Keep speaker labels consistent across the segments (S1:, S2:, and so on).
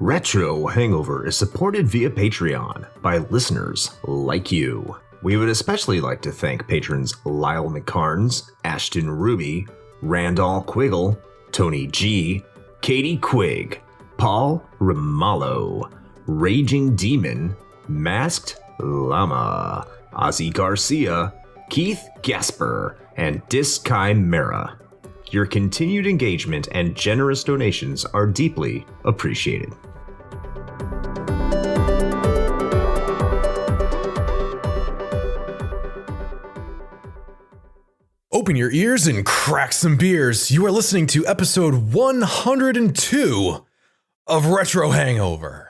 S1: Retro Hangover is supported via Patreon by listeners like you. We would especially like to thank patrons Lyle McCarnes, Ashton Ruby, Randall Quiggle, Tony G, Katie Quigg, Paul Ramallo, Raging Demon, Masked Llama, Ozzy Garcia, Keith Gasper, and Dischimera. Your continued engagement and generous donations are deeply appreciated.
S2: Open your ears and crack some beers. You are listening to episode 102 of Retro Hangover.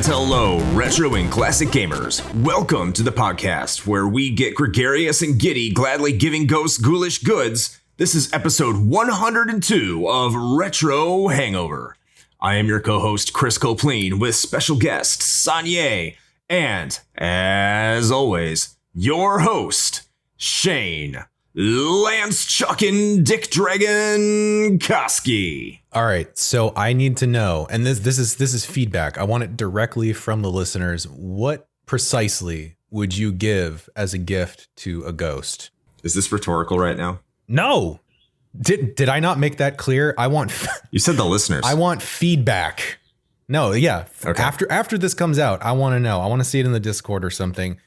S1: Hello, retro and classic gamers. Welcome to the podcast where we get gregarious and giddy, gladly giving ghosts ghoulish goods. This is episode 102 of Retro Hangover. I am your co-host, Chris Copleen, with special guest, Saniyé, and, as always, your host, Shane Lance-chuckin' Dick Dragon Koski.
S2: All right, so I need to know, and this is feedback. I want it directly from the listeners. What precisely would you give as a gift to a ghost?
S1: Is this rhetorical right now?
S2: No. Did I not make that clear?
S1: You said the listeners.
S2: I want feedback. No, yeah.
S1: Okay.
S2: After this comes out, I want to know. I want to see it in the Discord or something,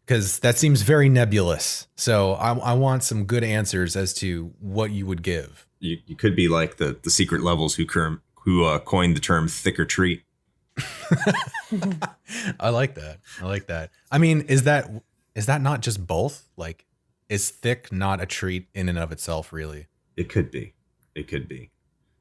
S2: because that seems very nebulous. So I want some good answers as to what you would give.
S1: You could be like the secret levels who coined the term thick or treat.
S2: I like that. I mean, is that not just both? Like, is thick not a treat in and of itself, really?
S1: It could be.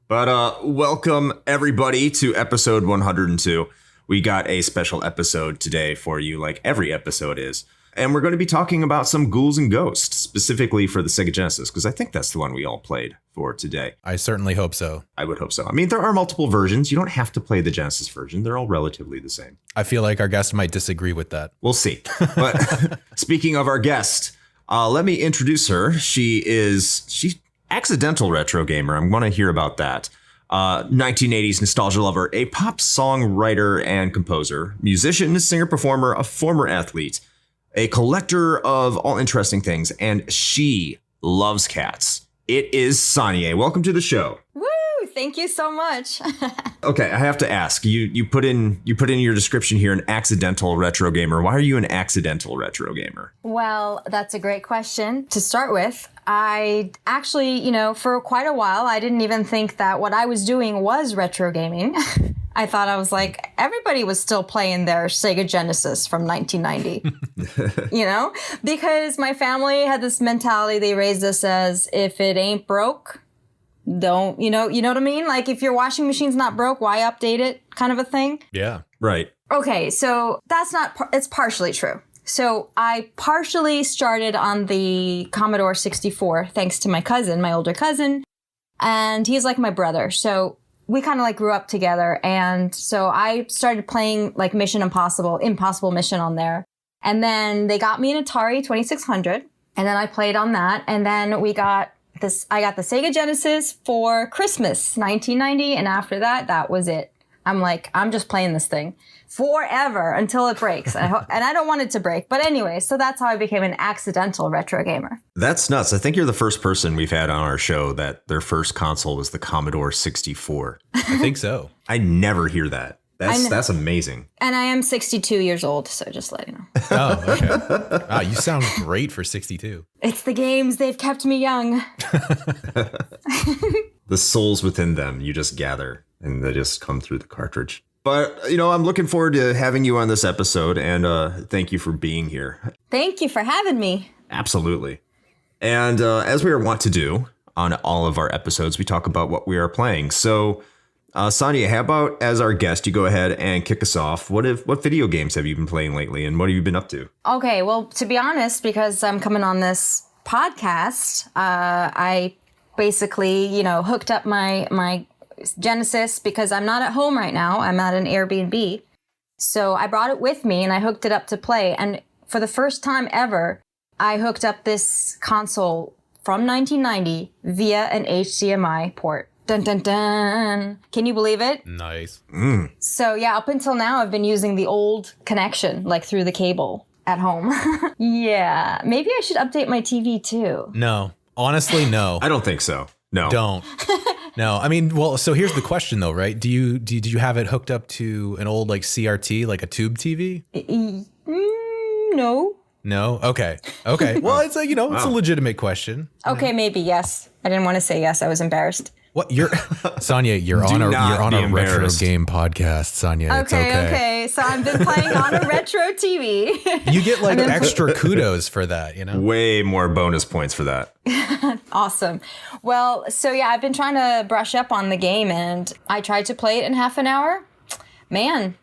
S1: But welcome everybody to episode 102. We got a special episode today for you, like every episode is. And we're going to be talking about some Ghouls and Ghosts, specifically for the Sega Genesis, because I think that's the one we all played for today.
S2: I certainly hope so.
S1: I would hope so. I mean, there are multiple versions. You don't have to play the Genesis version. They're all relatively the same.
S2: I feel like our guest might disagree with that.
S1: We'll see. But speaking of our guest, let me introduce her. She's accidental retro gamer. I want to hear about that. 1980s nostalgia lover, a pop songwriter and composer, musician, singer-performer, a former athlete, a collector of all interesting things, and she loves cats. It is Saniyé. Welcome to the show.
S3: Woo! Thank you so much.
S1: Okay, I have to ask. You put in your description here an accidental retro gamer. Why are you an accidental retro gamer?
S3: Well, that's a great question to start with. I actually, for quite a while, I didn't even think that what I was doing was retro gaming. I thought I was like, everybody was still playing their Sega Genesis from 1990, because my family had this mentality. They raised us as, if it ain't broke, don't, you know what I mean? Like, if your washing machine's not broke, why update it, kind of a thing?
S2: Yeah.
S1: Right.
S3: Okay, so it's partially true. So I partially started on the Commodore 64, thanks to my older cousin, and he's like my brother. So we kind of like grew up together. And so I started playing like Mission Impossible Mission on there. And then they got me an Atari 2600, and then I played on that. And then I got the Sega Genesis for Christmas, 1990. And after that, that was it. I'm like, I'm just playing this thing forever until it breaks. And I don't want it to break. But anyway, so that's how I became an accidental retro gamer.
S1: That's nuts. I think you're the first person we've had on our show that their first console was the Commodore 64.
S2: I think so.
S1: I never hear that. That's amazing.
S3: And I am 62 years old, so just let you know.
S2: Oh, okay. Wow, you sound great for 62.
S3: It's the games. They've kept me young.
S1: The souls within them, you just gather, and they just come through the cartridge. But, I'm looking forward to having you on this episode, and thank you for being here.
S3: Thank you for having me.
S1: Absolutely. And as we are wont to do on all of our episodes, we talk about what we are playing. So Saniyé, how about as our guest, you go ahead and kick us off. What video games have you been playing lately, and what have you been up to?
S3: Okay, well, to be honest, because I'm coming on this podcast, I basically, hooked up my Genesis because I'm not at home right now. I'm at an Airbnb. So I brought it with me and I hooked it up to play. And for the first time ever, I hooked up this console from 1990 via an HDMI port. Dun, dun, dun. Can you believe it?
S2: Nice.
S3: So yeah, up until now, I've been using the old connection, like through the cable at home. Yeah, maybe I should update my TV too.
S2: No, honestly, no.
S1: I don't think so. No.
S2: Don't. No, I mean, well, so here's the question though, right? Did you have it hooked up to an old like CRT, like a tube TV?
S3: No.
S2: No? Okay. Well, it's a, it's a legitimate question.
S3: Okay, maybe yes. I didn't want to say yes. I was embarrassed.
S2: What Saniyé, you're on a retro game podcast, Saniyé.
S3: Okay. So I've been playing on a retro TV.
S2: You get like extra kudos for that,
S1: Way more bonus points for that.
S3: Awesome. Well, so yeah, I've been trying to brush up on the game and I tried to play it in half an hour. Man,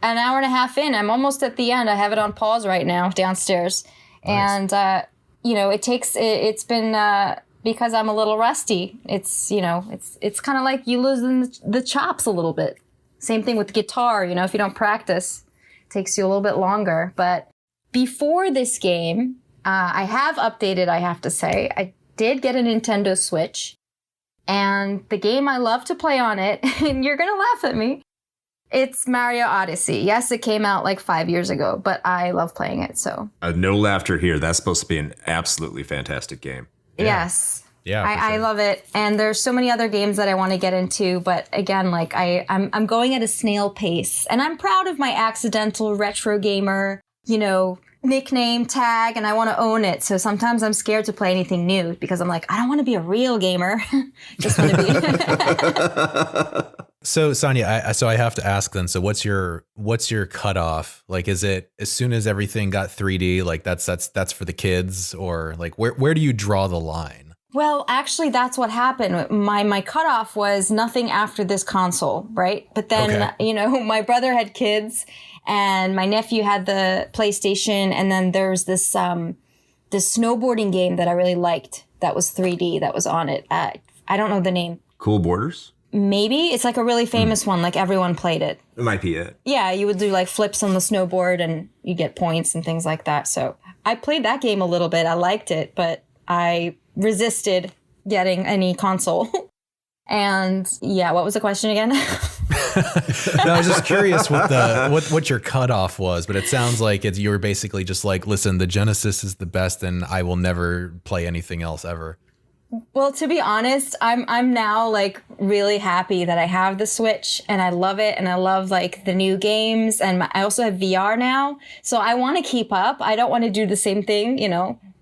S3: an hour and a half in, I'm almost at the end. I have it on pause right now downstairs. Nice. And, it's been, because I'm a little rusty. It's kind of like you losing the chops a little bit. Same thing with guitar, if you don't practice, it takes you a little bit longer. But before this game, I have updated, I have to say. I did get a Nintendo Switch. And the game I love to play on it, and you're going to laugh at me, it's Mario Odyssey. Yes, it came out like 5 years ago, but I love playing it, so.
S1: No laughter here. That's supposed to be an absolutely fantastic game.
S3: Yeah. Yes.
S2: Yeah,
S3: I love it. And there's so many other games that I want to get into. But again, like I'm going at a snail pace. And I'm proud of my accidental retro gamer, nickname tag. And I want to own it. So sometimes I'm scared to play anything new because I'm like, I don't want to be a real gamer. Just want to be.
S2: So Saniyé, I have to ask then. So what's your cutoff? Like, is it as soon as everything got 3D, like that's for the kids, or like where do you draw the line?
S3: Well, actually, that's what happened. My cutoff was nothing after this console, right? But then, my brother had kids, and my nephew had the PlayStation, and then there's this snowboarding game that I really liked that was 3D that was on it. I don't know the name.
S1: Cool Borders?
S3: Maybe. It's like a really famous one. Like everyone played it.
S1: It might be it.
S3: Yeah, you would do like flips on the snowboard and you get points and things like that. So I played that game a little bit. I liked it, but I resisted getting any console. And yeah, what was the question again?
S2: No, I was just curious what your cutoff was, but it sounds like you were basically just like, listen, the Genesis is the best and I will never play anything else ever.
S3: Well, to be honest, I'm now like really happy that I have the Switch and I love it and I love like the new games and I also have VR now. So I want to keep up. I don't want to do the same thing,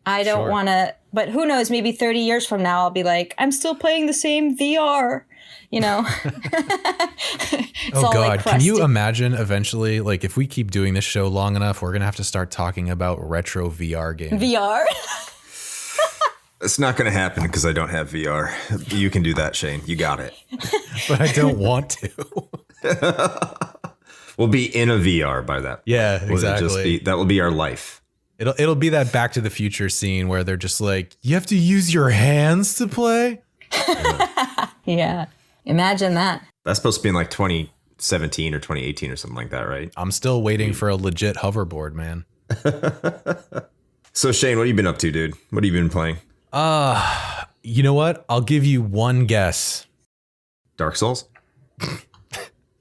S3: I don't want to, but who knows, maybe 30 years from now, I'll be like, I'm still playing the same VR,
S2: Oh God, like can you imagine eventually, like if we keep doing this show long enough, we're going to have to start talking about retro VR games.
S3: VR?
S1: It's not going to happen because I don't have VR. You can do that, Shane. You got it.
S2: But I don't want to.
S1: We'll be in a VR by that.
S2: Yeah, exactly.
S1: That will be our life.
S2: It'll be that Back to the Future scene where they're just like, you have to use your hands to play?
S3: Yeah. Imagine that.
S1: That's supposed to be in like 2017 or 2018 or something like that, right?
S2: I'm still waiting for a legit hoverboard, man.
S1: So Shane, what have you been up to, dude? What have you been playing?
S2: You know what? I'll give you one guess.
S1: Dark Souls?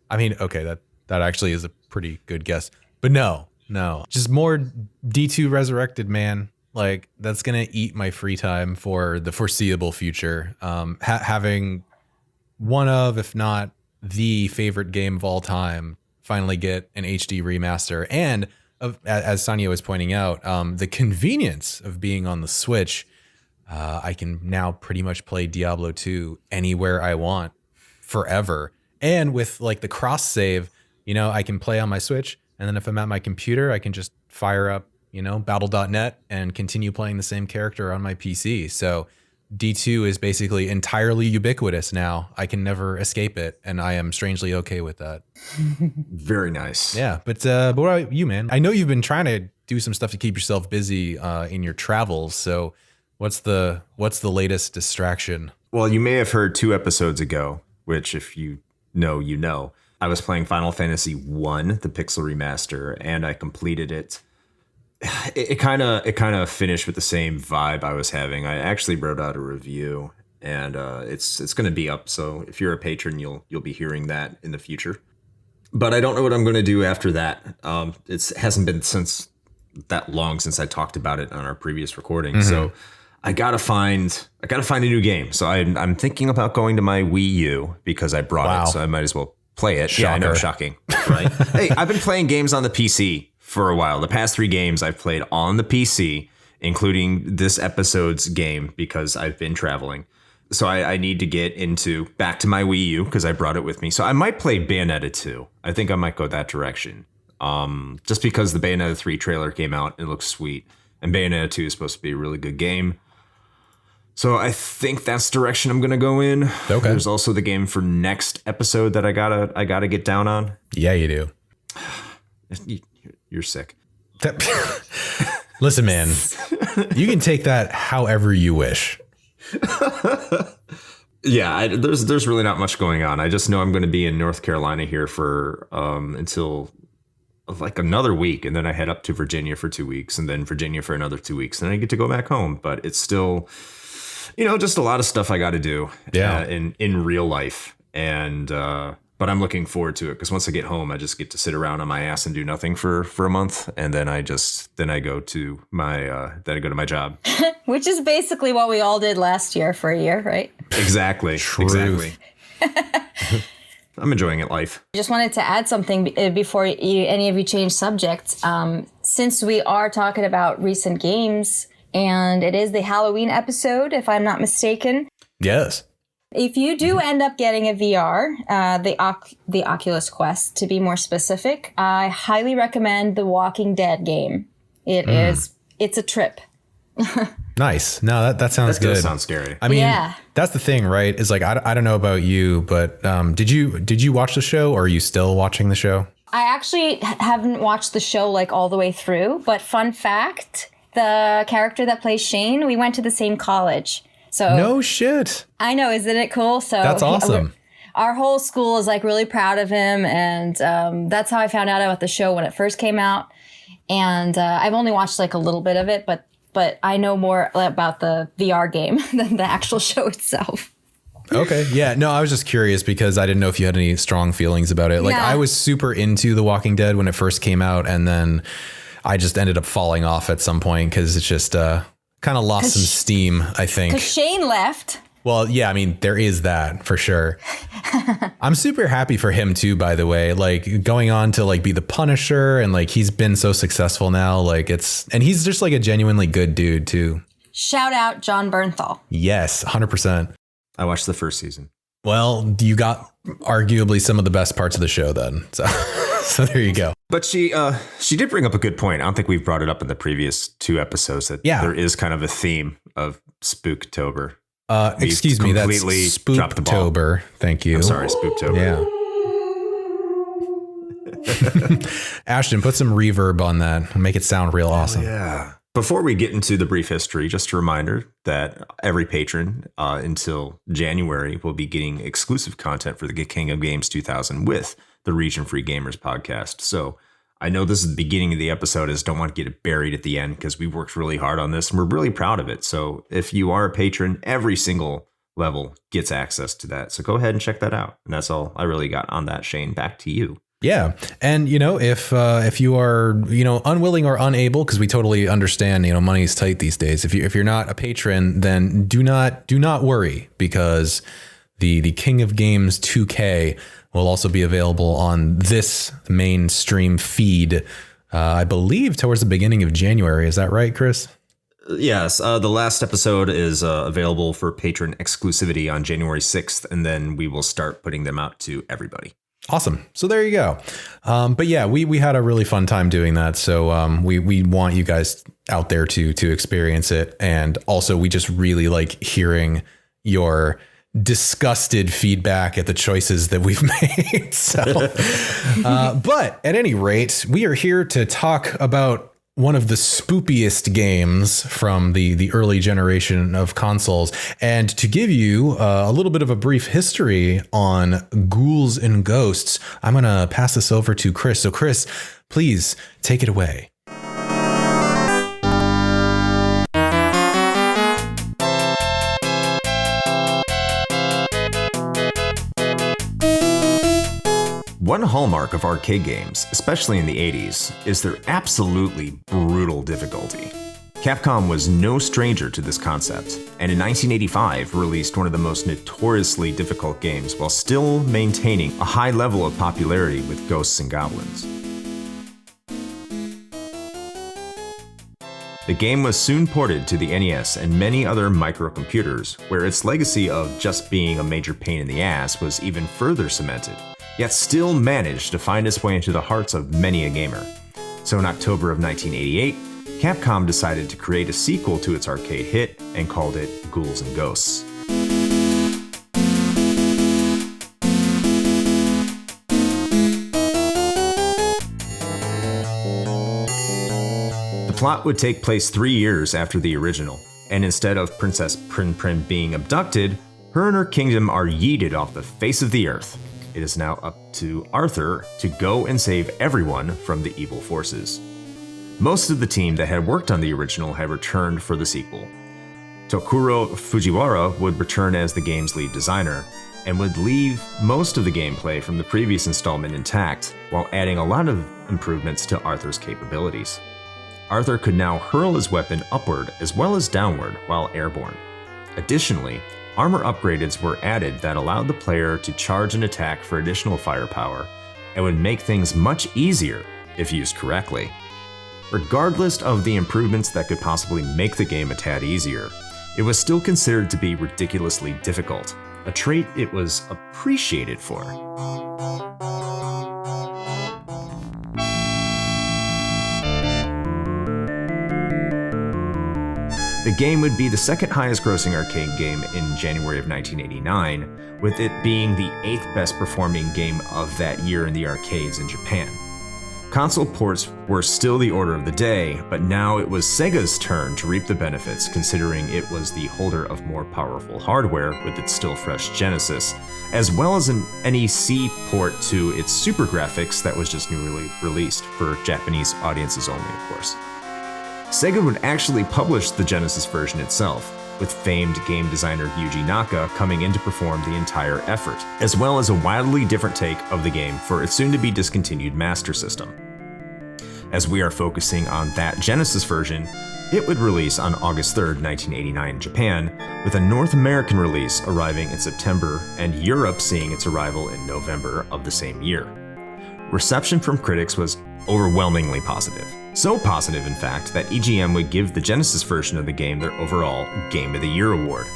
S2: I mean, okay, that actually is a pretty good guess. But no. Just more D2 Resurrected, man. Like, that's going to eat my free time for the foreseeable future. Having one of, if not the favorite game of all time, finally get an HD remaster. And, as Saniyé was pointing out, the convenience of being on the Switch. I can now pretty much play Diablo 2 anywhere I want forever. And with like the cross save, I can play on my Switch. And then if I'm at my computer, I can just fire up, battle.net and continue playing the same character on my PC. So D2 is basically entirely ubiquitous now. I can never escape it, and I am strangely okay with that.
S1: Very nice.
S2: Yeah, but what about you, man? I know you've been trying to do some stuff to keep yourself busy in your travels. So what's the latest distraction?
S1: Well, you may have heard 2 episodes ago, which if you know, I was playing Final Fantasy 1, the Pixel Remaster, and I completed it. It kind of finished with the same vibe I was having. I actually wrote out a review, and it's going to be up. So if you're a patron, you'll be hearing that in the future. But I don't know what I'm going to do after that. It hasn't been that long since I talked about it on our previous recording. Mm-hmm. So I gotta find a new game. So I'm thinking about going to my Wii U because I brought it, so I might as well play it.
S2: Shocker.
S1: Yeah, I know, shocking, right? Hey, I've been playing games on the PC for a while. The past 3 games I've played on the PC, including this episode's game because I've been traveling. So I need to get back to my Wii U because I brought it with me. So I might play Bayonetta 2. I think I might go that direction. Just because the Bayonetta 3 trailer came out, it looks sweet. And Bayonetta 2 is supposed to be a really good game. So I think that's the direction I'm going to go in.
S2: Okay.
S1: There's also the game for next episode that I gotta get down on.
S2: Yeah, you do.
S1: You're sick.
S2: Listen, man, you can take that however you wish.
S1: Yeah, there's really not much going on. I just know I'm going to be in North Carolina here for until like another week, and then I head up to Virginia for 2 weeks, and then Virginia for another 2 weeks, and then I get to go back home. But it's still, just a lot of stuff I got to do in real life, and but I'm looking forward to it because once I get home, I just get to sit around on my ass and do nothing for a month, and then I go to my job,
S3: which is basically what we all did last year for a year, right?
S1: Exactly.
S2: Truth.
S1: Exactly. I'm enjoying it, life.
S3: I just wanted to add something before any of you change subjects. Since we are talking about recent games, and it is the Halloween episode, if I'm not mistaken.
S2: Yes.
S3: If you do end up getting a VR, the Oculus Quest, to be more specific, I highly recommend the Walking Dead game. It's a trip.
S2: Nice. No, that sounds good.
S1: That sounds scary.
S2: I mean, that's the thing, right? Is like, I don't know about you, but did you watch the show, or are you still watching the show?
S3: I actually haven't watched the show like all the way through, but fun fact, the character that plays Shane, we went to the same college. So
S2: no shit.
S3: I know, isn't it cool? So
S2: that's awesome.
S3: Our whole school is like really proud of him, and that's how I found out about the show when it first came out. And I've only watched like a little bit of it, but I know more about the VR game than the actual show itself.
S2: Okay. Yeah. No, I was just curious because I didn't know if you had any strong feelings about it. Like, I was super into The Walking Dead when it first came out, and then I just ended up falling off at some point because it's just kind of lost some steam, I think.
S3: Because Shane left.
S2: Well, yeah, I mean, there is that for sure. I'm super happy for him too, by the way, like going on to like be the Punisher, and like he's been so successful now. Like and he's just like a genuinely good dude too.
S3: Shout out John Bernthal.
S2: Yes, 100%.
S1: I watched the first season.
S2: Well, you got arguably some of the best parts of the show then. So there you go.
S1: But she did bring up a good point. I don't think we've brought it up in the previous 2 episodes that there is kind of a theme of Spooktober.
S2: Excuse me, that's Spooptober. Thank you.
S1: I'm sorry, Spooptober.
S2: Yeah. Ashton, put some reverb on that and make it sound real awesome.
S1: Yeah. Before we get into the brief history, just a reminder that every patron until January will be getting exclusive content for the King of Games 2000 with the Region Free Gamers podcast. So I know this is the beginning of the episode. I just don't want to get it buried at the end because we worked really hard on this and we're really proud of it. So if you are a patron, every single level gets access to that. So go ahead and check that out. And that's all I really got on that. Shane, back to you.
S2: Yeah. And, if you are, unwilling or unable, because we totally understand, money is tight these days. If you're not a patron, then do not worry, because the King of Games 2K will also be available on this mainstream feed, I believe, towards the beginning of January. Is that right, Chris?
S1: Yes. The last episode is available for patron exclusivity on January 6th, and then we will start putting them out to everybody.
S2: Awesome. So there you go. But yeah, we had a really fun time doing that. So we want you guys out there to experience it. And also we just really like hearing your disgusted feedback at the choices that we've made. So, but at any rate, we are here to talk about one of the spoopiest games from the early generation of consoles, and to give you a little bit of a brief history on Ghouls and Ghosts, I'm going to pass this over to Chris. So Chris, please take it away.
S1: One hallmark of arcade games, especially in the 80s, is their absolutely brutal difficulty. Capcom was no stranger to this concept, and in 1985 released one of the most notoriously difficult games while still maintaining a high level of popularity with Ghosts and Goblins. The game was soon ported to the NES and many other microcomputers, where its legacy of just being a major pain in the ass was even further cemented, yet still managed to find its way into the hearts of many a gamer. So in October of 1988, Capcom decided to create a sequel to its arcade hit and called it Ghouls and Ghosts. The plot would take place 3 years after the original, and instead of Princess Prin Prin being abducted, her and her kingdom are yeeted off the face of the earth. It is now up to Arthur to go and save everyone from the evil forces. Most of the team that had worked on the original had returned for the sequel. Tokuro Fujiwara would return as the game's lead designer, and would leave most of the gameplay from the previous installment intact, while adding a lot of improvements to Arthur's capabilities. Arthur could now hurl his weapon upward as well as downward while airborne. Additionally, armor upgrades were added that allowed the player to charge an attack for additional firepower, and would make things much easier if used correctly. Regardless of the improvements that could possibly make the game a tad easier, it was still considered to be ridiculously difficult, a trait it was appreciated for. The game would be the second highest grossing arcade game in January of 1989, with it being the 8th best performing game of that year in the arcades in Japan. Console ports were still the order of the day, but now it was Sega's turn to reap the benefits, considering it was the holder of more powerful hardware with its still fresh Genesis, as well as an NEC port to its Super Graphics that was just newly released, for Japanese audiences only, of course. Sega would actually publish the Genesis version itself, with famed game designer Yuji Naka coming in to perform the entire effort, as well as a wildly different take of the game for its soon-to-be discontinued Master System. As we are focusing on that Genesis version, it would release on August 3rd, 1989 in Japan, with a North American release arriving in September and Europe seeing its arrival in November of the same year. Reception from critics was overwhelmingly positive. So positive, in fact, that EGM would give the Genesis version of the game their overall Game of the Year award.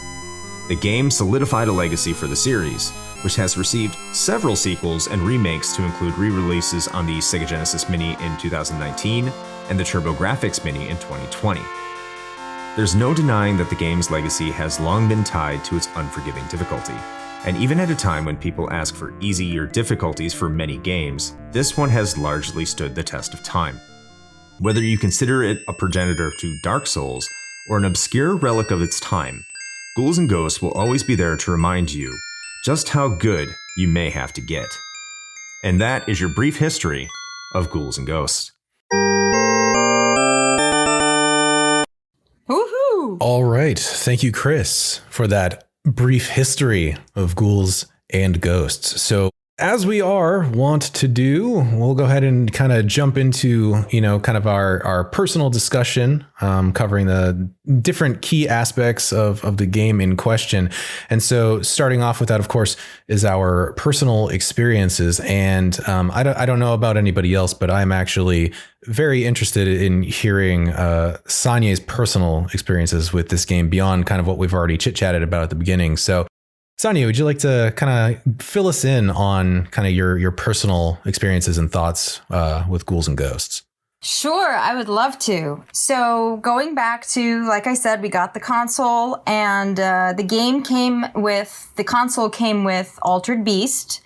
S1: The game solidified a legacy for the series, which has received several sequels and remakes to include re-releases on the Sega Genesis Mini in 2019 and the TurboGrafx Mini in 2020. There's no denying that the game's legacy has long been tied to its unforgiving difficulty. And even at a time when people ask for easier difficulties for many games, this one has largely stood the test of time. Whether you consider it a progenitor to Dark Souls or an obscure relic of its time, Ghouls and Ghosts will always be there to remind you just how good you may have to get. And that is your brief history of Ghouls and Ghosts.
S3: Woohoo!
S2: All right. Thank you, Chris, for that brief history of Ghouls and Ghosts. So, as we are wont to do, we'll go ahead and kind of jump into, kind of our personal discussion, covering the different key aspects of the game in question. And so starting off with that, of course, is our personal experiences. And I don't know about anybody else, but I'm actually very interested in hearing Saniyé's personal experiences with this game beyond kind of what we've already chit-chatted about at the beginning. So Saniyé, would you like to kind of fill us in on kind of your personal experiences and thoughts with Ghouls and Ghosts?
S3: Sure, I would love to. So going back to, like I said, we got the console, and the console came with Altered Beast.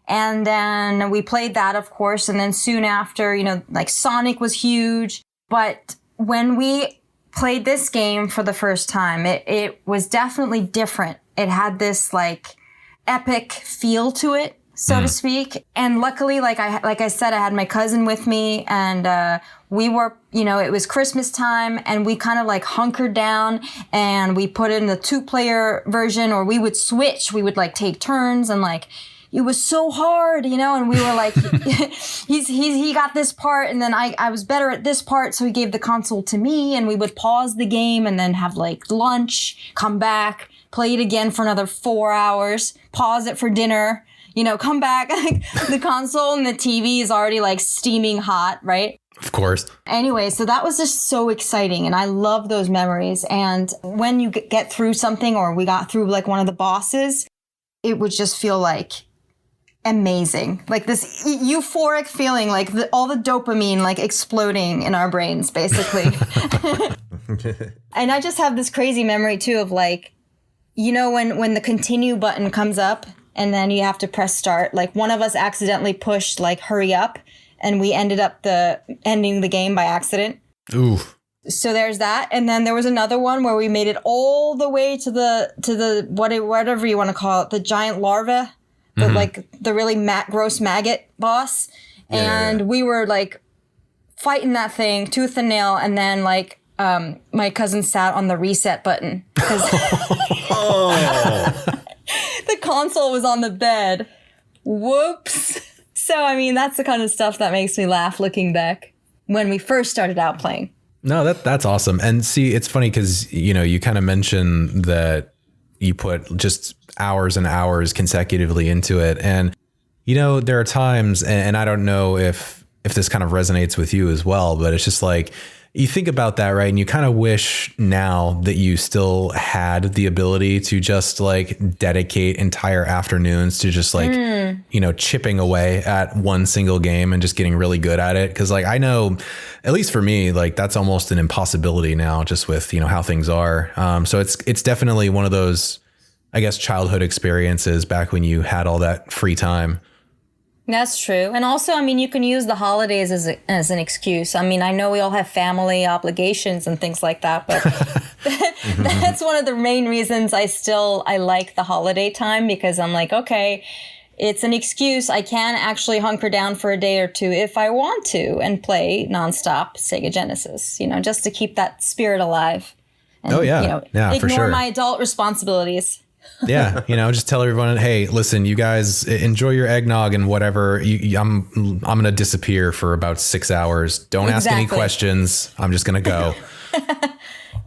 S3: And then we played that, of course. And then soon after, like Sonic was huge. But when we played this game for the first time, it was definitely different. It had this like epic feel to it, so to speak. And luckily, like I said, I had my cousin with me, and we were, it was Christmas time, and we kind of like hunkered down, and we put in the 2-player version, or we would switch. We would like take turns, and like it was so hard, and we were like, he got this part, and then I was better at this part, so he gave the console to me, and we would pause the game and then have like lunch, come back, play it again for another 4 hours, pause it for dinner, come back. The console and the TV is already like steaming hot, right?
S2: Of course.
S3: Anyway, so that was just so exciting, and I love those memories. And when you get through something, or we got through like one of the bosses, it would just feel like amazing, like this euphoric feeling, like all the dopamine like exploding in our brains, basically. And I just have this crazy memory too of like, when the continue button comes up and then you have to press start, like one of us accidentally pushed like hurry up, and we ended up ending the game by accident.
S2: Ooh.
S3: So there's that. And then there was another one where we made it all the way to the whatever you want to call it, the giant larva. Like the really gross maggot boss. And we were like fighting that thing tooth and nail. And then like my cousin sat on the reset button because the console was on the bed. Whoops. So, I mean, that's the kind of stuff that makes me laugh looking back when we first started out playing.
S2: No, that's awesome. And see, it's funny because, you kind of mentioned that you put just hours and hours consecutively into it. And, there are times, and I don't know if this kind of resonates with you as well, but it's just like, you think about that, right? And you kind of wish now that you still had the ability to just like dedicate entire afternoons to just like, chipping away at one single game and just getting really good at it. Cause like, I know, at least for me, like that's almost an impossibility now just with, how things are. So it's definitely one of those, I guess, childhood experiences back when you had all that free time.
S3: That's true. And also, I mean, you can use the holidays as an excuse. I mean, I know we all have family obligations and things like that, but that's one of the main reasons I like the holiday time, because I'm like, okay, it's an excuse. I can actually hunker down for a day or two if I want to and play nonstop Sega Genesis, just to keep that spirit alive. And,
S2: yeah, for sure.
S3: Ignore my adult responsibilities.
S2: Yeah, just tell everyone, hey, listen, you guys enjoy your eggnog and whatever. I'm gonna disappear for about 6 hours. Don't ask any questions. I'm just gonna go.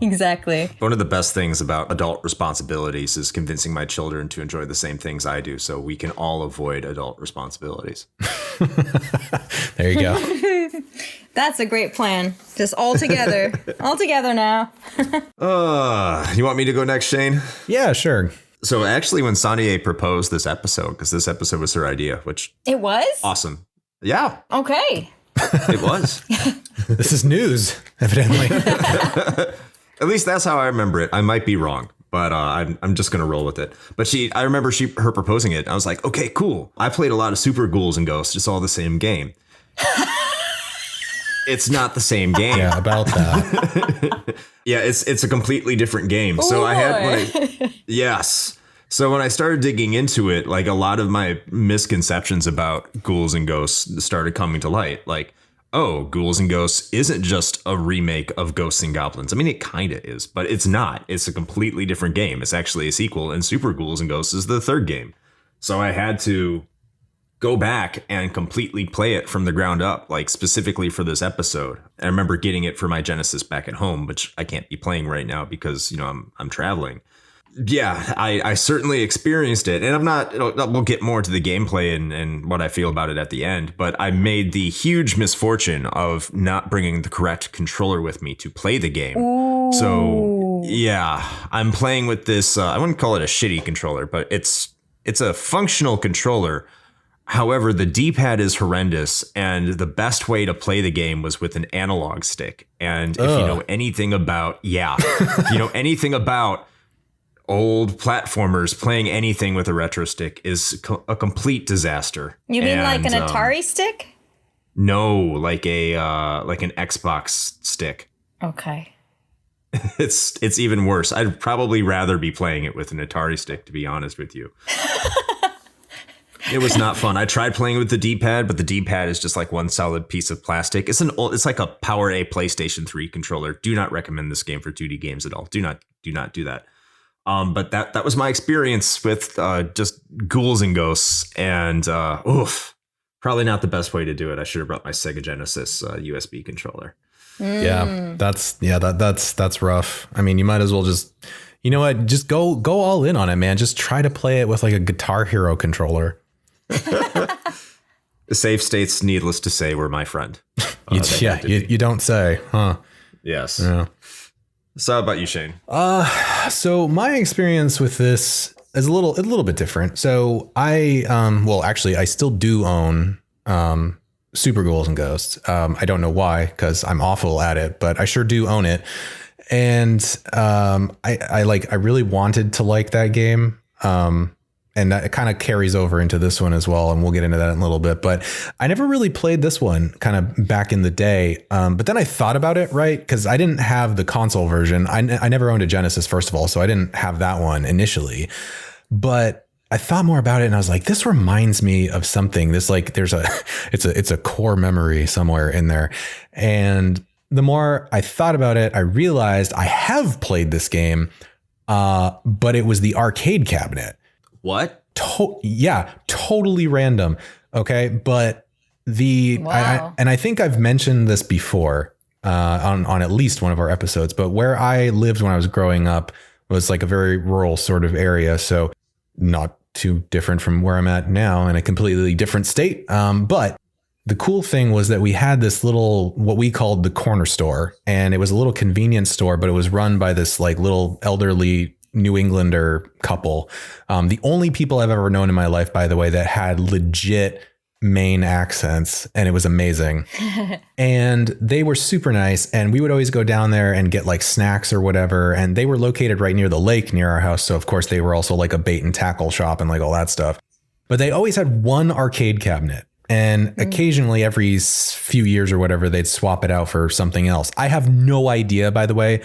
S3: Exactly.
S1: One of the best things about adult responsibilities is convincing my children to enjoy the same things I do, so we can all avoid adult responsibilities.
S2: There you go.
S3: That's a great plan. Just all together now.
S1: You want me to go next, Shane?
S2: Yeah, sure.
S1: So actually, when Saniyé proposed this episode, because this episode was her idea, which...
S3: It was?
S1: Awesome. Yeah.
S3: Okay.
S1: It was.
S2: This is news, evidently.
S1: At least that's how I remember it. I might be wrong, but I'm just going to roll with it. But I remember her proposing it. I was like, okay, cool. I played a lot of Super Ghouls and Ghosts. It's all the same game. It's not the same game.
S2: Yeah, about that.
S1: Yeah, it's a completely different game. So yes. So when I started digging into it, like a lot of my misconceptions about Ghouls and Ghosts started coming to light. Like, oh, Ghouls and Ghosts isn't just a remake of Ghosts and Goblins. I mean, it kind of is, but it's not. It's a completely different game. It's actually a sequel, and Super Ghouls and Ghosts is the third game. So I had to go back and completely play it from the ground up, like specifically for this episode. I remember getting it for my Genesis back at home, which I can't be playing right now because, I'm traveling. Yeah, I certainly experienced it, and we'll get more to the gameplay and what I feel about it at the end, but I made the huge misfortune of not bringing the correct controller with me to play the game.
S3: Ooh.
S1: So yeah, I'm playing with this, I wouldn't call it a shitty controller, but it's a functional controller. However, the D-pad is horrendous, and the best way to play the game was with an analog stick. And if you know anything about, if you know anything about old platformers, playing anything with a retro stick is a complete disaster.
S3: You mean like an Atari stick?
S1: No, like an Xbox stick.
S3: Okay.
S1: It's even worse. I'd probably rather be playing it with an Atari stick, to be honest with you. It was not fun. I tried playing with the D-pad, but the D-pad is just like one solid piece of plastic. It's like a Power A PlayStation 3 controller. Do not recommend this game for 2D games at all. Do not do that. But that was my experience with just Ghouls and Ghosts, and probably not the best way to do it. I should have brought my Sega Genesis USB controller.
S2: Yeah, that's rough. I mean, you might as well just, you know what, just go all in on it, man. Just try to play it with like a Guitar Hero controller.
S1: The save states, needless to say, were my friend.
S2: You don't say, huh?
S1: Yes.
S2: Yeah.
S1: So how about you, Shane?
S2: So my experience with this is a little bit different. So I still do own Super Ghouls and Ghosts. I don't know why, because I'm awful at it, but I sure do own it. And I really wanted to like that game. And that kind of carries over into this one as well. And we'll get into that in a little bit. But I never really played this one kind of back in the day. But then I thought about it, right? Because I didn't have the console version. I never owned a Genesis, first of all. So I didn't have that one initially. But I thought more about it and I was like, this reminds me of something. This it's a core memory somewhere in there. And the more I thought about it, I realized I have played this game, but it was the arcade cabinet.
S1: What?
S2: Totally random. Okay. But I think I've mentioned this before on at least one of our episodes, but where I lived when I was growing up was like a very rural sort of area. So not too different from where I'm at now in a completely different state. But the cool thing was that we had this little, what we called the corner store, and it was a little convenience store, but it was run by this like little elderly New Englander couple. The only people I've ever known in my life, by the way, that had legit Maine accents, and it was amazing. And they were super nice, and we would always go down there and get like snacks or whatever, and they were located right near the lake near our house, so of course they were also like a bait and tackle shop and like all that stuff. But they always had one arcade cabinet, and occasionally every few years or whatever they'd swap it out for something else. I have no idea, by the way,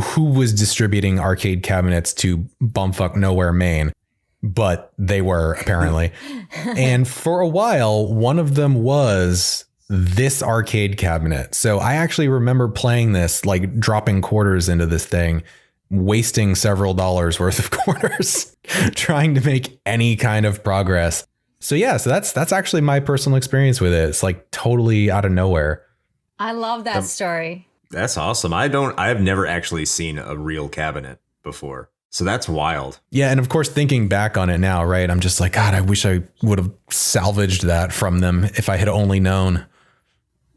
S2: who was distributing arcade cabinets to bumfuck nowhere, Maine, but they were apparently. And for a while, one of them was this arcade cabinet. So I actually remember playing this, like dropping quarters into this thing, wasting several dollars worth of quarters, trying to make any kind of progress. So yeah, so that's actually my personal experience with it. It's like totally out of nowhere.
S3: I love that story.
S1: That's awesome. I've never actually seen a real cabinet before. So that's wild.
S2: Yeah. And of course, thinking back on it now, right, I'm just like, God, I wish I would have salvaged that from them if I had only known.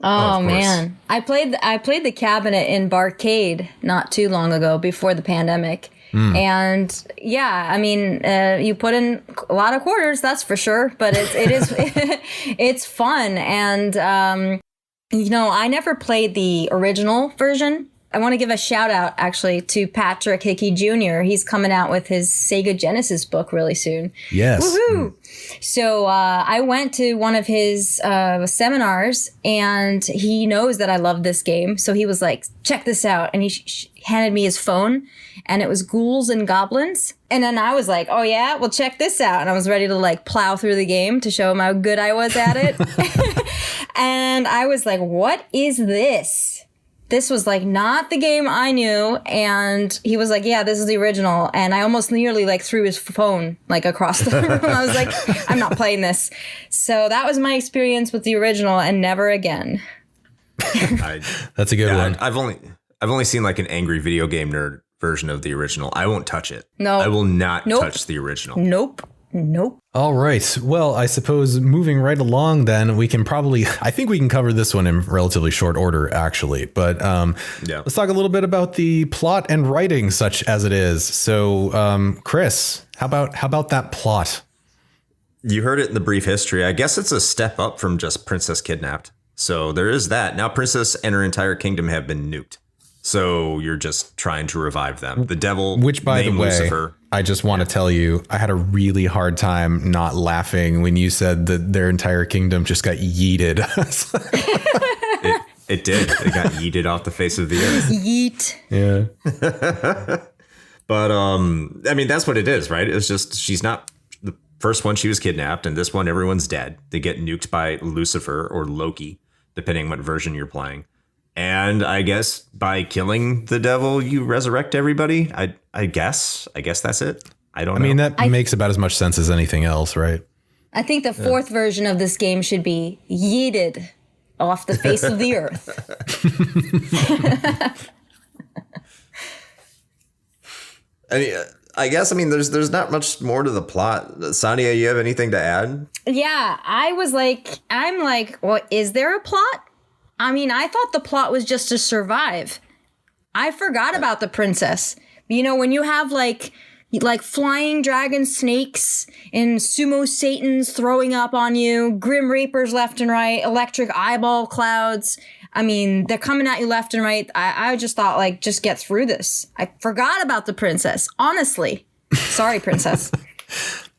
S3: Oh man. I played the cabinet in Barcade not too long ago, before the pandemic. And yeah, I mean, you put in a lot of quarters, that's for sure, but it is it's fun. And I never played the original version. I want to give a shout out actually to Patrick Hickey Jr. He's coming out with his Sega Genesis book really soon.
S2: Yes.
S3: Woohoo! So I went to one of his seminars, and he knows that I love this game. So he was like, check this out. And he handed me his phone, and it was Ghouls and Goblins. And then I was like, oh yeah, well check this out. And I was ready to like plow through the game to show him how good I was at it. And I was like, what is this? This was like not the game I knew. And he was like, yeah, this is the original. And I almost nearly like threw his phone like across the room. I was like, I'm not playing this. So that was my experience with the original, and never again.
S2: That's a good one.
S1: I've only seen like an angry video game nerd version of the original. I won't touch it.
S3: No.
S1: I will not touch the original.
S3: Nope.
S2: All right. Well, I suppose moving right along, then I think we can cover this one in relatively short order, actually. But let's talk a little bit about the plot and writing, such as it is. So, Chris, how about that plot?
S1: You heard it in the brief history. I guess it's a step up from just Princess Kidnapped. So there is that. Now Princess and her entire kingdom have been nuked. So you're just trying to revive them. The devil,
S2: which, by the way,
S1: Lucifer.
S2: I just want to tell you, I had a really hard time not laughing when you said that their entire kingdom just got yeeted.
S1: It did. It got yeeted off the face of the earth.
S3: Yeet.
S2: Yeah.
S1: But I mean, that's what it is, right? It's just she's not the first one. She was kidnapped, and this one, everyone's dead. They get nuked by Lucifer or Loki, depending what version you're playing. And I guess by killing the devil, you resurrect everybody. I guess that's it. I don't know.
S2: I mean, that makes about as much sense as anything else, right?
S3: I think the fourth version of this game should be yeeted off the face of the earth.
S1: I guess there's not much more to the plot. Saniyé, you have anything to add?
S3: Yeah, I'm like, well, is there a plot? I mean, I thought the plot was just to survive. I forgot about the princess. You know, when you have like flying dragon snakes and sumo satans throwing up on you, grim reapers left and right, electric eyeball clouds. I mean, they're coming at you left and right. I just thought, like, just get through this. I forgot about the princess, honestly. Sorry, princess.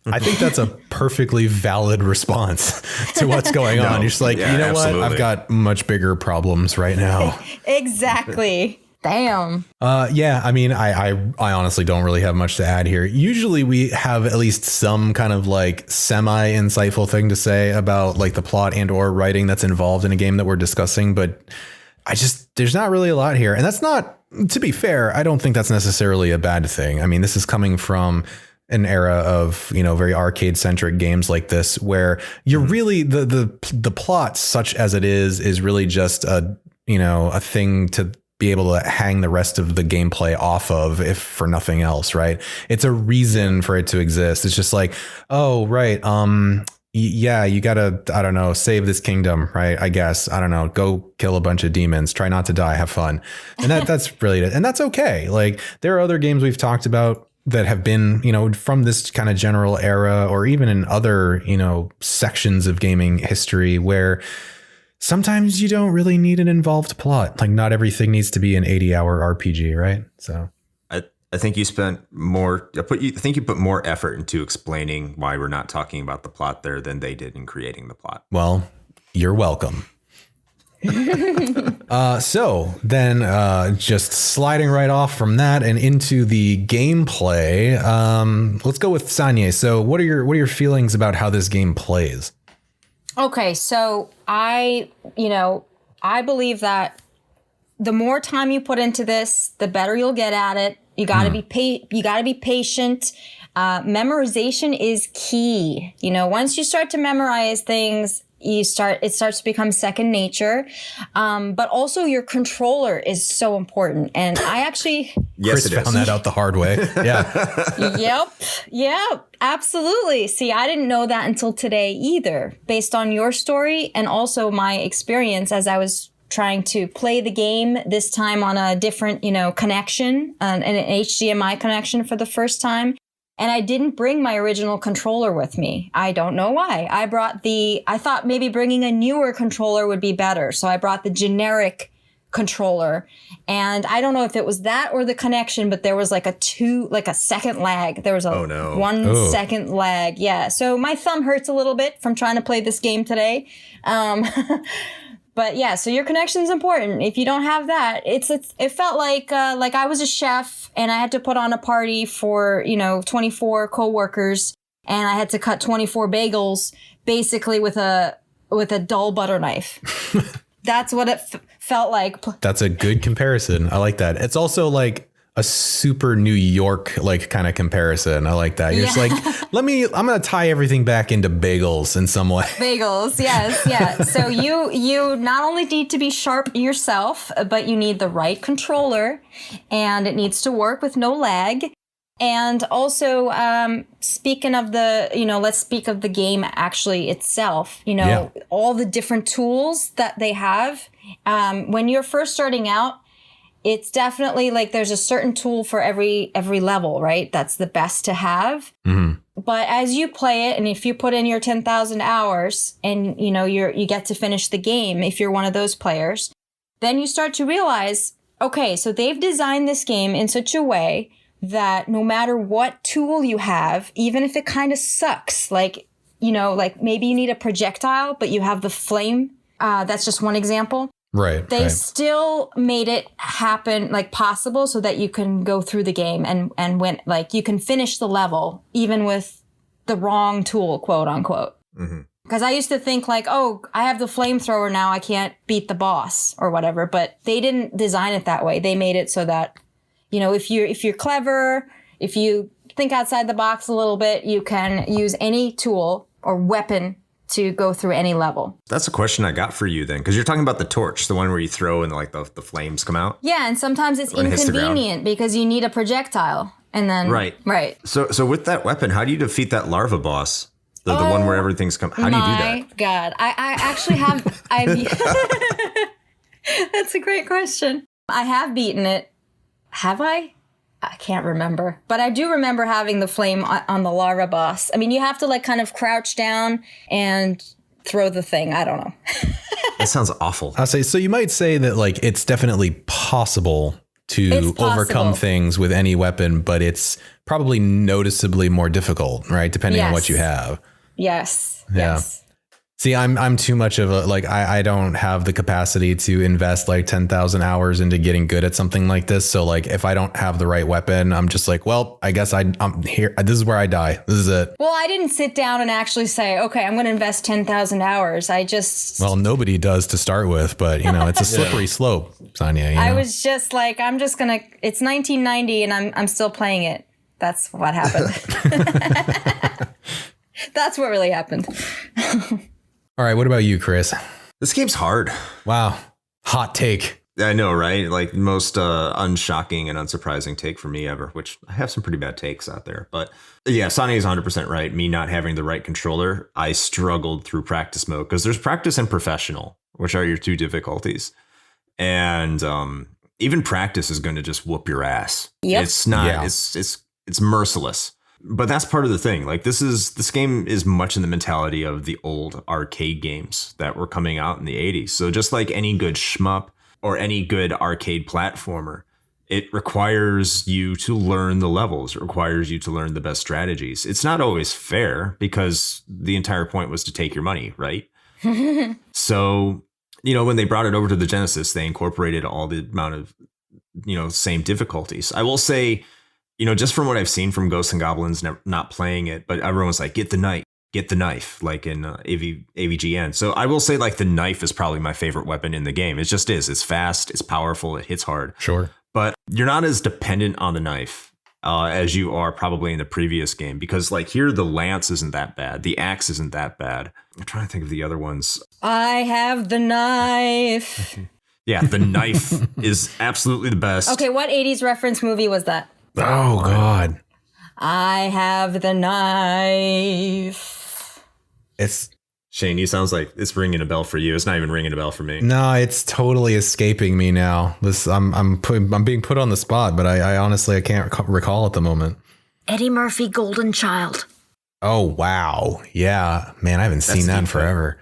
S2: I think that's a perfectly valid response to what's going on. You're just like, you know absolutely. What? I've got much bigger problems right now.
S3: Exactly. Damn.
S2: Yeah, I mean, I honestly don't really have much to add here. Usually we have at least some kind of like semi-insightful thing to say about like the plot and or writing that's involved in a game that we're discussing, but there's not really a lot here. And that's not, to be fair, I don't think that's necessarily a bad thing. I mean, this is coming from an era of, you know, very arcade centric games like this, where you're really the plot, such as it is really just a thing to be able to hang the rest of the gameplay off of, if for nothing else, right? It's a reason for it to exist. It's just like, oh, right. Yeah, you gotta, I don't know, save this kingdom, right? I guess, I don't know, go kill a bunch of demons, try not to die, have fun. And that's really it. And that's okay. Like, there are other games we've talked about that have been, you know, from this kind of general era, or even in other, you know, sections of gaming history, where sometimes you don't really need an involved plot. Like, not everything needs to be an 80-hour RPG, right? So
S1: I think you spent more. I think you put more effort into explaining why we're not talking about the plot there than they did in creating the plot.
S2: Well, you're welcome. So then, just sliding right off from that and into the gameplay. Let's go with Saniyé. So, what are your feelings about how this game plays?
S3: Okay, so I believe that the more time you put into this, the better you'll get at it. You got to be patient. Memorization is key. You know, once you start to memorize things, it starts to become second nature. But also your controller is so important. And I actually
S2: Chris found that out the hard way. Yeah.
S3: Yep. Absolutely. See, I didn't know that until today either, based on your story and also my experience as I was trying to play the game, this time on a different, connection, an HDMI connection for the first time. And I didn't bring my original controller with me. I don't know why. I thought maybe bringing a newer controller would be better. So I brought the generic controller. And I don't know if it was that or the connection, but there was like a second lag. There was a 1 second lag. Yeah. So my thumb hurts a little bit from trying to play this game today. But yeah, so your connection's important. If you don't have that, it felt like I was a chef and I had to put on a party for, 24 coworkers, and I had to cut 24 bagels basically with a dull butter knife. That's what it felt like.
S2: That's a good comparison. I like that. It's also like a super New York like kind of comparison. I like that. You're just like, I'm going to tie everything back into bagels in some way.
S3: Bagels. Yes. Yeah. So you not only need to be sharp yourself, but you need the right controller, and it needs to work with no lag. And also, speaking of let's speak of the game actually itself, all the different tools that they have. When you're first starting out, it's definitely like there's a certain tool for every level, right? That's the best to have. But as you play it, and if you put in your 10,000 hours and, you know, you get to finish the game, if you're one of those players, then you start to realize, okay, so they've designed this game in such a way that no matter what tool you have, even if it kind of sucks, like, you know, like maybe you need a projectile, but you have the flame. That's just one example.
S2: Right.
S3: They still made it happen, like possible, so that you can go through the game and when like you can finish the level even with the wrong tool, quote unquote. Because I used to think like, oh, I have the flamethrower now, I can't beat the boss or whatever. But they didn't design it that way. They made it so that, you know, if you're clever, if you think outside the box a little bit, you can use any tool or weapon to go through any level.
S1: That's a question I got for you then, because you're talking about the torch, the one where you throw and like the flames come out.
S3: Yeah, and sometimes it's inconvenient because you need a projectile, and then right.
S1: So with that weapon, how do you defeat that larva boss? The one where everything's come. How do you do that?
S3: My God, I actually have. That's a great question. I have beaten it. Have I? I can't remember, but I do remember having the flame on the larva boss. I mean, you have to like kind of crouch down and throw the thing. I don't know.
S1: That sounds awful.
S2: I'll say, so you might say that like it's definitely possible to overcome things with any weapon, but it's probably noticeably more difficult, right? Depending on what you have.
S3: Yes.
S2: Yeah.
S3: Yes.
S2: See, I'm too much of a, like, I don't have the capacity to invest like 10,000 hours into getting good at something like this. So like, if I don't have the right weapon, I'm just like, well, I guess I'm here. This is where I die. This is it.
S3: Well, I didn't sit down and actually say, okay, I'm going to invest 10,000 hours. Well,
S2: nobody does to start with, but you know, it's a slippery slope, Saniyé. You know?
S3: I was just like, I'm just going to, it's 1990 and I'm still playing it. That's what happened. That's what really happened.
S2: All right, what about you, Chris?
S1: This game's hard.
S2: Wow. Hot take.
S1: I know, right? Like most unshocking and unsurprising take for me ever, which I have some pretty bad takes out there. But yeah, Saniyé is 100% right. Me not having the right controller, I struggled through practice mode because there's practice and professional, which are your two difficulties. And even practice is going to just whoop your ass.
S3: Yep.
S1: It's not, it's merciless. But that's part of the thing. Like this game is much in the mentality of the old arcade games that were coming out in the 80s. So just like any good shmup or any good arcade platformer, it requires you to learn the levels. It requires you to learn the best strategies. It's not always fair because the entire point was to take your money, right? So, you know, when they brought it over to the Genesis, they incorporated all the amount of, you know, same difficulties. I will say, you know, just from what I've seen from Ghosts and Goblins, not playing it, but everyone's like, get the knife, like in AVGN. So I will say, like, the knife is probably my favorite weapon in the game. It just is. It's fast, it's powerful, it hits hard.
S2: Sure.
S1: But you're not as dependent on the knife as you are probably in the previous game, because like here, the lance isn't that bad. The axe isn't that bad. I'm trying to think of the other ones.
S3: I have the knife.
S1: Yeah, the knife is absolutely the best.
S3: Okay, what 80s reference movie was that?
S2: Oh, God.
S3: I have the knife.
S2: It's
S1: Shane, you sounds like it's ringing a bell for you. It's not even ringing a bell for me.
S2: No, it's totally escaping me now. I'm being put on the spot, but I honestly, I can't recall at the moment.
S3: Eddie Murphy, Golden Child.
S2: Oh, wow. Yeah. Man, I haven't seen that in forever.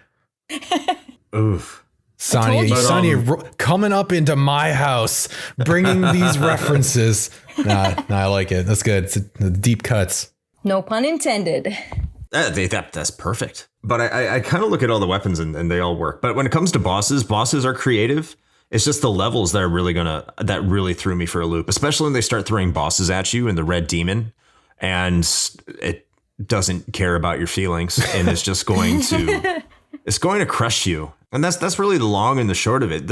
S1: Oof.
S2: Saniyé coming up into my house, bringing these references. Nah, I like it. That's good. It's deep cuts.
S3: No pun intended.
S1: That's perfect. But I kind of look at all the weapons and they all work. But when it comes to bosses are creative. It's just the levels that are that really threw me for a loop, especially when they start throwing bosses at you and the red demon, and it doesn't care about your feelings and it's just going to crush you. And that's really the long and the short of it.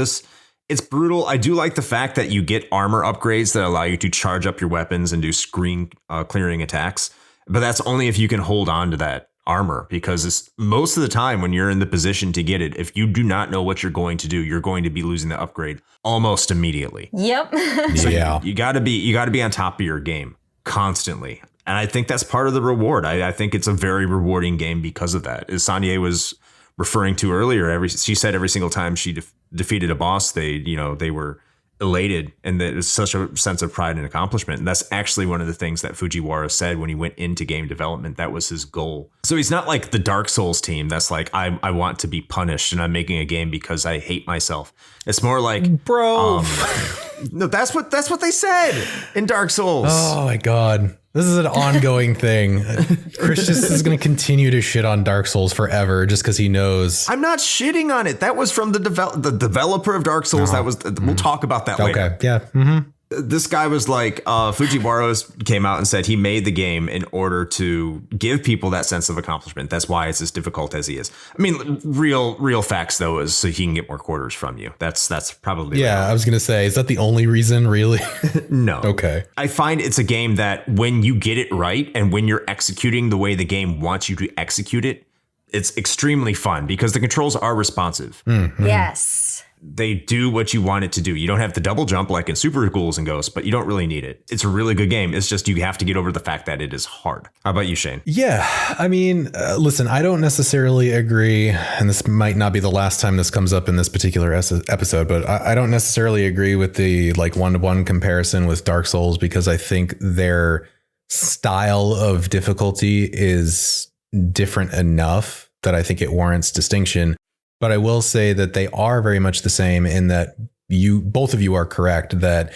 S1: It's brutal. I do like the fact that you get armor upgrades that allow you to charge up your weapons and do screen clearing attacks. But that's only if you can hold on to that armor, because most of the time when you're in the position to get it, if you do not know what you're going to do, you're going to be losing the upgrade almost immediately.
S3: Yep.
S1: So
S2: yeah.
S1: You gotta be on top of your game constantly. And I think that's part of the reward. I think it's a very rewarding game because of that. As Saniyé was referring to earlier, she said every single time she defeated a boss, they were elated, and that it's such a sense of pride and accomplishment. And that's actually one of the things that Fujiwara said when he went into game development. That was his goal. So he's not like the Dark Souls team that's like, I want to be punished and I'm making a game because I hate myself. It's more like,
S2: Bro.
S1: No, that's what they said in Dark Souls.
S2: Oh my God. This is an ongoing thing. Chris just is going to continue to shit on Dark Souls forever just because he knows.
S1: I'm not shitting on it. That was from the developer of Dark Souls. That was, we'll talk about that later.
S2: Okay. Yeah. Mm-hmm.
S1: This guy was like, Fujiwara came out and said he made the game in order to give people that sense of accomplishment. That's why it's as difficult as he is. I mean, real facts though is so he can get more quarters from you. That's probably
S2: yeah. I was gonna say, is that the only reason, really?
S1: No.
S2: Okay.
S1: I find it's a game that when you get it right and when you're executing the way the game wants you to execute it, it's extremely fun because the controls are responsive.
S2: Mm-hmm.
S3: Yes.
S1: They do what you want it to do. You don't have the double jump like in Super Ghouls and Ghosts, but you don't really need it. It's a really good game. It's just you have to get over the fact that it is hard. How about you, Shane?
S2: Yeah. I mean, listen, I don't necessarily agree, and this might not be the last time this comes up in this particular episode, but I don't necessarily agree with the like one-to-one comparison with Dark Souls because I think their style of difficulty is different enough that I think it warrants distinction. But I will say that they are very much the same in that both of you are correct that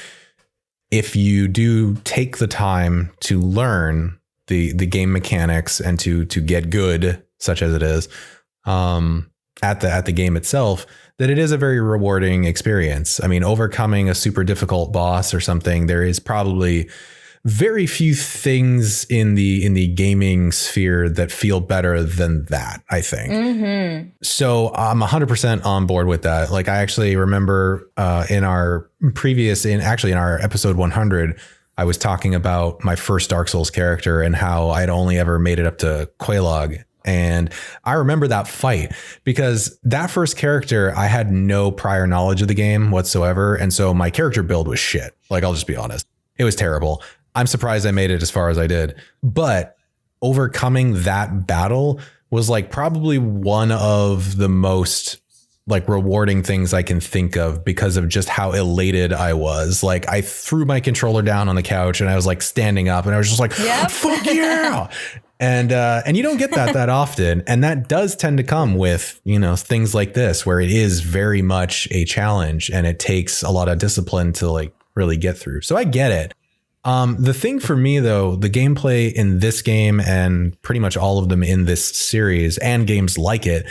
S2: if you do take the time to learn the game mechanics and to get good, such as it is, at the game itself, that it is a very rewarding experience. I mean, overcoming a super difficult boss or something, there is probably very few things in the gaming sphere that feel better than that, I think. Mm-hmm. So I'm 100% on board with that. Like I actually remember in our episode 100, I was talking about my first Dark Souls character and how I'd only ever made it up to Quelaag. And I remember that fight because that first character, I had no prior knowledge of the game whatsoever. And so my character build was shit. Like, I'll just be honest. It was terrible. I'm surprised I made it as far as I did, but overcoming that battle was like probably one of the most like rewarding things I can think of because of just how elated I was. Like I threw my controller down on the couch and I was like standing up and I was just like, yep. Fuck yeah. And you don't get that often. And that does tend to come with, you know, things like this, where it is very much a challenge and it takes a lot of discipline to like really get through. So I get it. The thing for me, though, the gameplay in this game and pretty much all of them in this series and games like it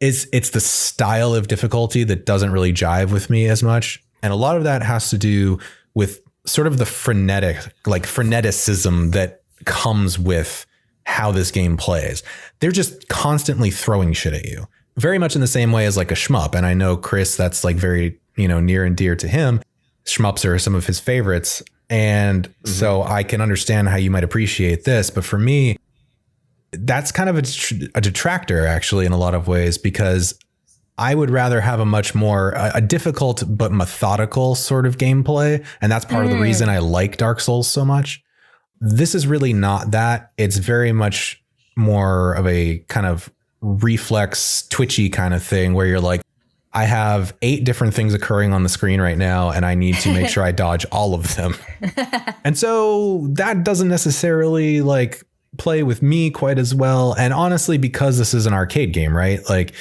S2: is it's the style of difficulty that doesn't really jive with me as much. And a lot of that has to do with sort of the freneticism that comes with how this game plays. They're just constantly throwing shit at you, very much in the same way as like a shmup. And I know Chris, that's like very, you know, near and dear to him. Shmups are some of his favorites. And so I can understand how you might appreciate this. But for me, that's kind of a detractor, actually, in a lot of ways, because I would rather have a much more a difficult but methodical sort of gameplay. And that's part of the reason I like Dark Souls so much. This is really not that. It's very much more of a kind of reflex, twitchy kind of thing where you're like, I have 8 different things occurring on the screen right now, and I need to make sure I dodge all of them. And so that doesn't necessarily like play with me quite as well. And honestly, because this is an arcade game, right? Like,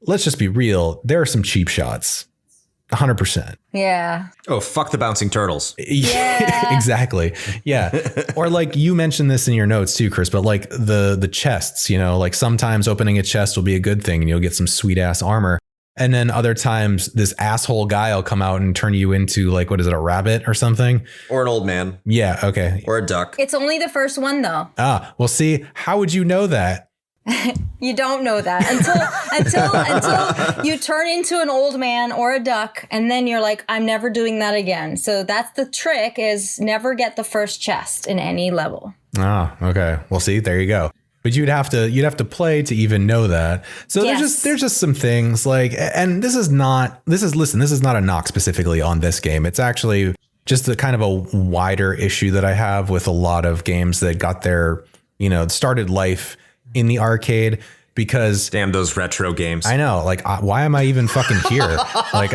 S2: let's just be real. There are some cheap shots. 100%.
S3: Yeah.
S1: Oh, fuck the bouncing turtles.
S3: Yeah.
S2: Exactly. Yeah. Or like you mentioned this in your notes too, Chris, but like the chests, you know, like sometimes opening a chest will be a good thing and you'll get some sweet ass armor. And then other times this asshole guy will come out and turn you into like, what is it, a rabbit or something?
S1: Or an old man.
S2: Yeah. Okay.
S1: Or a duck.
S3: It's only the first one though.
S2: Ah, well, see, how would you know that?
S3: You don't know that until you turn into an old man or a duck. And then you're like, I'm never doing that again. So that's the trick, is never get the first chest in any level.
S2: Ah, okay. Well, see, there you go. But you'd have to play to even know that. So
S3: yes.
S2: there's just some things like, and this is not a knock specifically on this game. It's actually just a kind of a wider issue that I have with a lot of games that got their, you know, started life in the arcade. because
S1: damn those retro games.
S2: I know, like, why am I even fucking here? Like,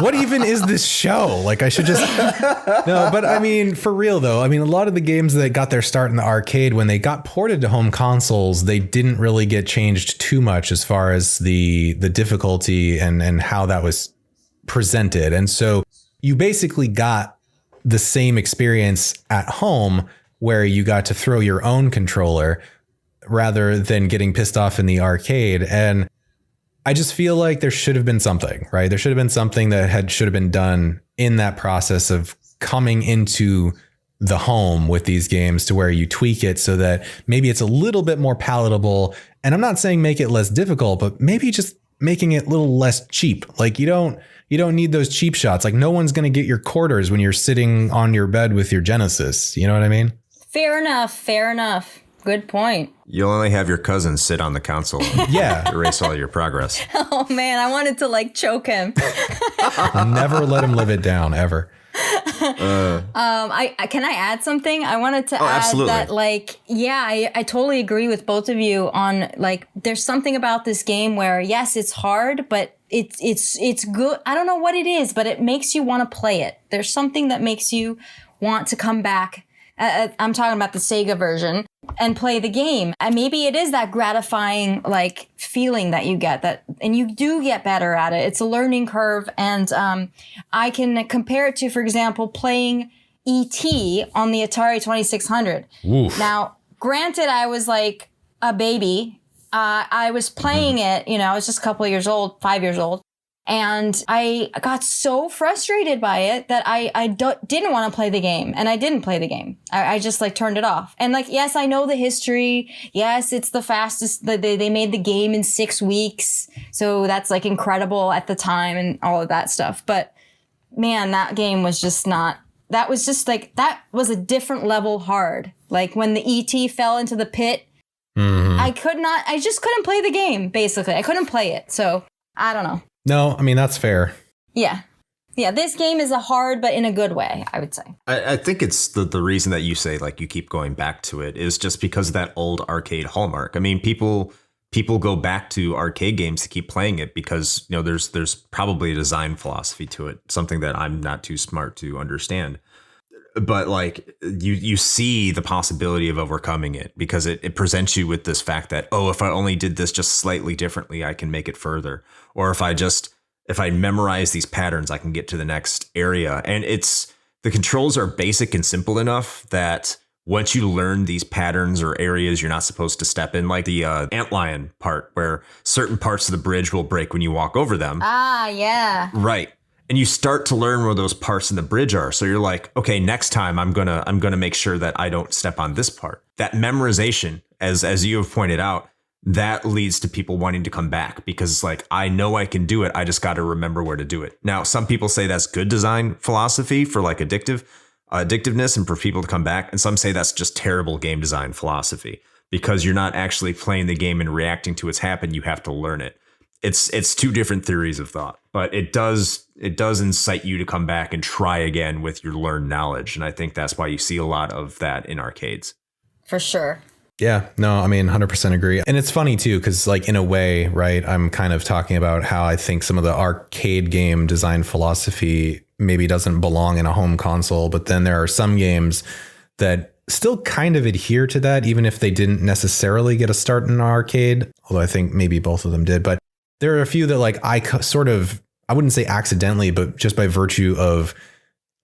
S2: what even is this show? Like, I should just no. But I mean, for real though, I mean, a lot of the games that got their start in the arcade, when they got ported to home consoles, they didn't really get changed too much as far as the difficulty and how that was presented. And so you basically got the same experience at home, where you got to throw your own controller rather than getting pissed off in the arcade. And I just feel like there should have been something, right? There should have been something that should have been done in that process of coming into the home with these games, to where you tweak it so that maybe it's a little bit more palatable. And I'm not saying make it less difficult, but maybe just making it a little less cheap. Like, you don't need those cheap shots. Like, no one's going to get your quarters when you're sitting on your bed with your Genesis. You know what I mean?
S3: Fair enough. Good point.
S1: You'll only have your cousin sit on the console and erase all your progress.
S3: Oh man, I wanted to like choke him.
S2: Never let him live it down, ever.
S3: I can I add something? I wanted to add
S1: absolutely.
S3: that, like, I totally agree with both of you on, like, there's something about this game where, yes, it's hard, but it's good. I don't know what it is, but it makes you want to play it. There's something that makes you want to come back. I'm talking about the Sega version, and play the game. And maybe it is that gratifying, like, feeling that you get, that, and you do get better at it. It's a learning curve. And I can compare it to, for example, playing E.T. on the Atari 2600.
S2: Oof.
S3: Now, granted, I was like a baby. I was playing it, I was just a couple of years old, 5 years old. And I got so frustrated by it that I didn't want to play the game. And I didn't play the game. I just like turned it off. And like, yes, I know the history. Yes, it's the fastest. They made the game in 6 weeks. So that's like incredible at the time and all of that stuff. But man, that game was just not, that was just like, that was a different level hard. Like when the E.T. fell into the pit, I just couldn't play the game, basically. I couldn't play it. So I don't know.
S2: No, I mean, that's fair.
S3: Yeah. Yeah, this game is a hard, but in a good way, I would say.
S1: I think it's the reason that you say, like, you keep going back to it is just because of that old arcade hallmark. I mean, people go back to arcade games to keep playing it because, there's probably a design philosophy to it, something that I'm not too smart to understand. But like you see the possibility of overcoming it because it presents you with this fact that, oh, if I only did this just slightly differently, I can make it further. Or if I memorize these patterns, I can get to the next area. And the controls are basic and simple enough that once you learn these patterns or areas you're not supposed to step in, like the antlion part where certain parts of the bridge will break when you walk over them.
S3: Ah, yeah.
S1: Right. And you start to learn where those parts in the bridge are. So you're like, okay, next time I'm gonna make sure that I don't step on this part. That memorization, as you have pointed out, that leads to people wanting to come back because it's like, I know I can do it. I just got to remember where to do it. Now, some people say that's good design philosophy for like addictiveness and for people to come back. And some say that's just terrible game design philosophy because you're not actually playing the game and reacting to what's happened. You have to learn it. It's two different theories of thought, but it does incite you to come back and try again with your learned knowledge. And I think that's why you see a lot of that in arcades.
S3: For sure.
S2: Yeah, no, I mean, 100% agree. And it's funny too, because like in a way, right, I'm kind of talking about how I think some of the arcade game design philosophy maybe doesn't belong in a home console, but then there are some games that still kind of adhere to that, even if they didn't necessarily get a start in an arcade, although I think maybe both of them did. But there are a few that like I wouldn't say accidentally, but just by virtue of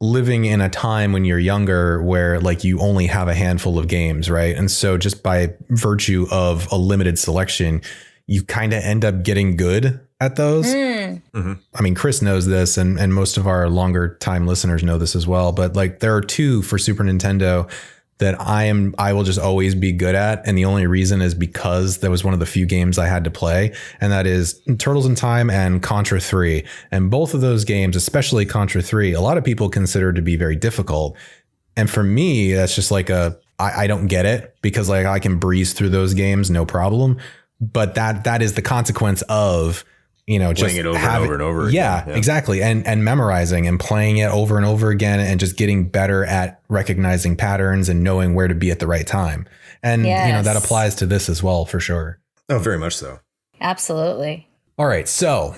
S2: living in a time when you're younger where like you only have a handful of games, right? And so just by virtue of a limited selection, you kind of end up getting good at those. Mm-hmm. I mean, Chris knows this and most of our longer time listeners know this as well. But like there are two for Super Nintendo that I will just always be good at. And the only reason is because that was one of the few games I had to play. And that is Turtles in Time and Contra 3. And both of those games, especially Contra 3, a lot of people consider to be very difficult. And for me, that's just like I don't get it because like I can breeze through those games, no problem. But that is the consequence of, just
S1: playing it over and over and over
S2: again. Yeah, exactly. And memorizing and playing it over and over again and just getting better at recognizing patterns and knowing where to be at the right time. And, that applies to this as well, for sure.
S1: Oh, very much so.
S3: Absolutely.
S2: All right, so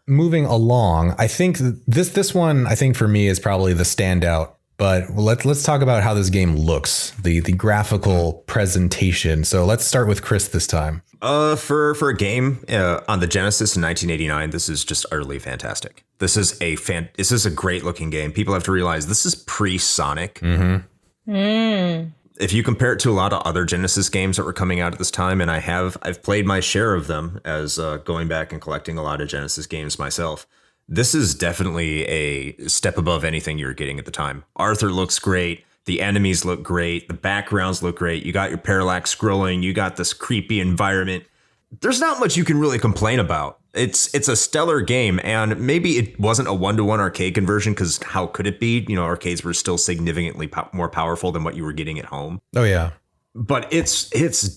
S2: moving along, I think this one, I think for me is probably the standout. But let's talk about how this game looks, the graphical presentation. So let's start with Chris this time.
S1: For a game on the Genesis in 1989, this is just utterly fantastic. This is a great looking game. People have to realize this is pre-Sonic. If you compare it to a lot of other Genesis games that were coming out at this time, and I've played my share of them as going back and collecting a lot of Genesis games myself. This is definitely a step above anything you were getting at the time. Arthur looks great. The enemies look great. The backgrounds look great. You got your parallax scrolling. You got this creepy environment. There's not much you can really complain about. It's a stellar game, and maybe it wasn't a 1-to-1 arcade conversion, because how could it be? You know, arcades were still significantly more powerful than what you were getting at home.
S2: Oh, yeah.
S1: But it's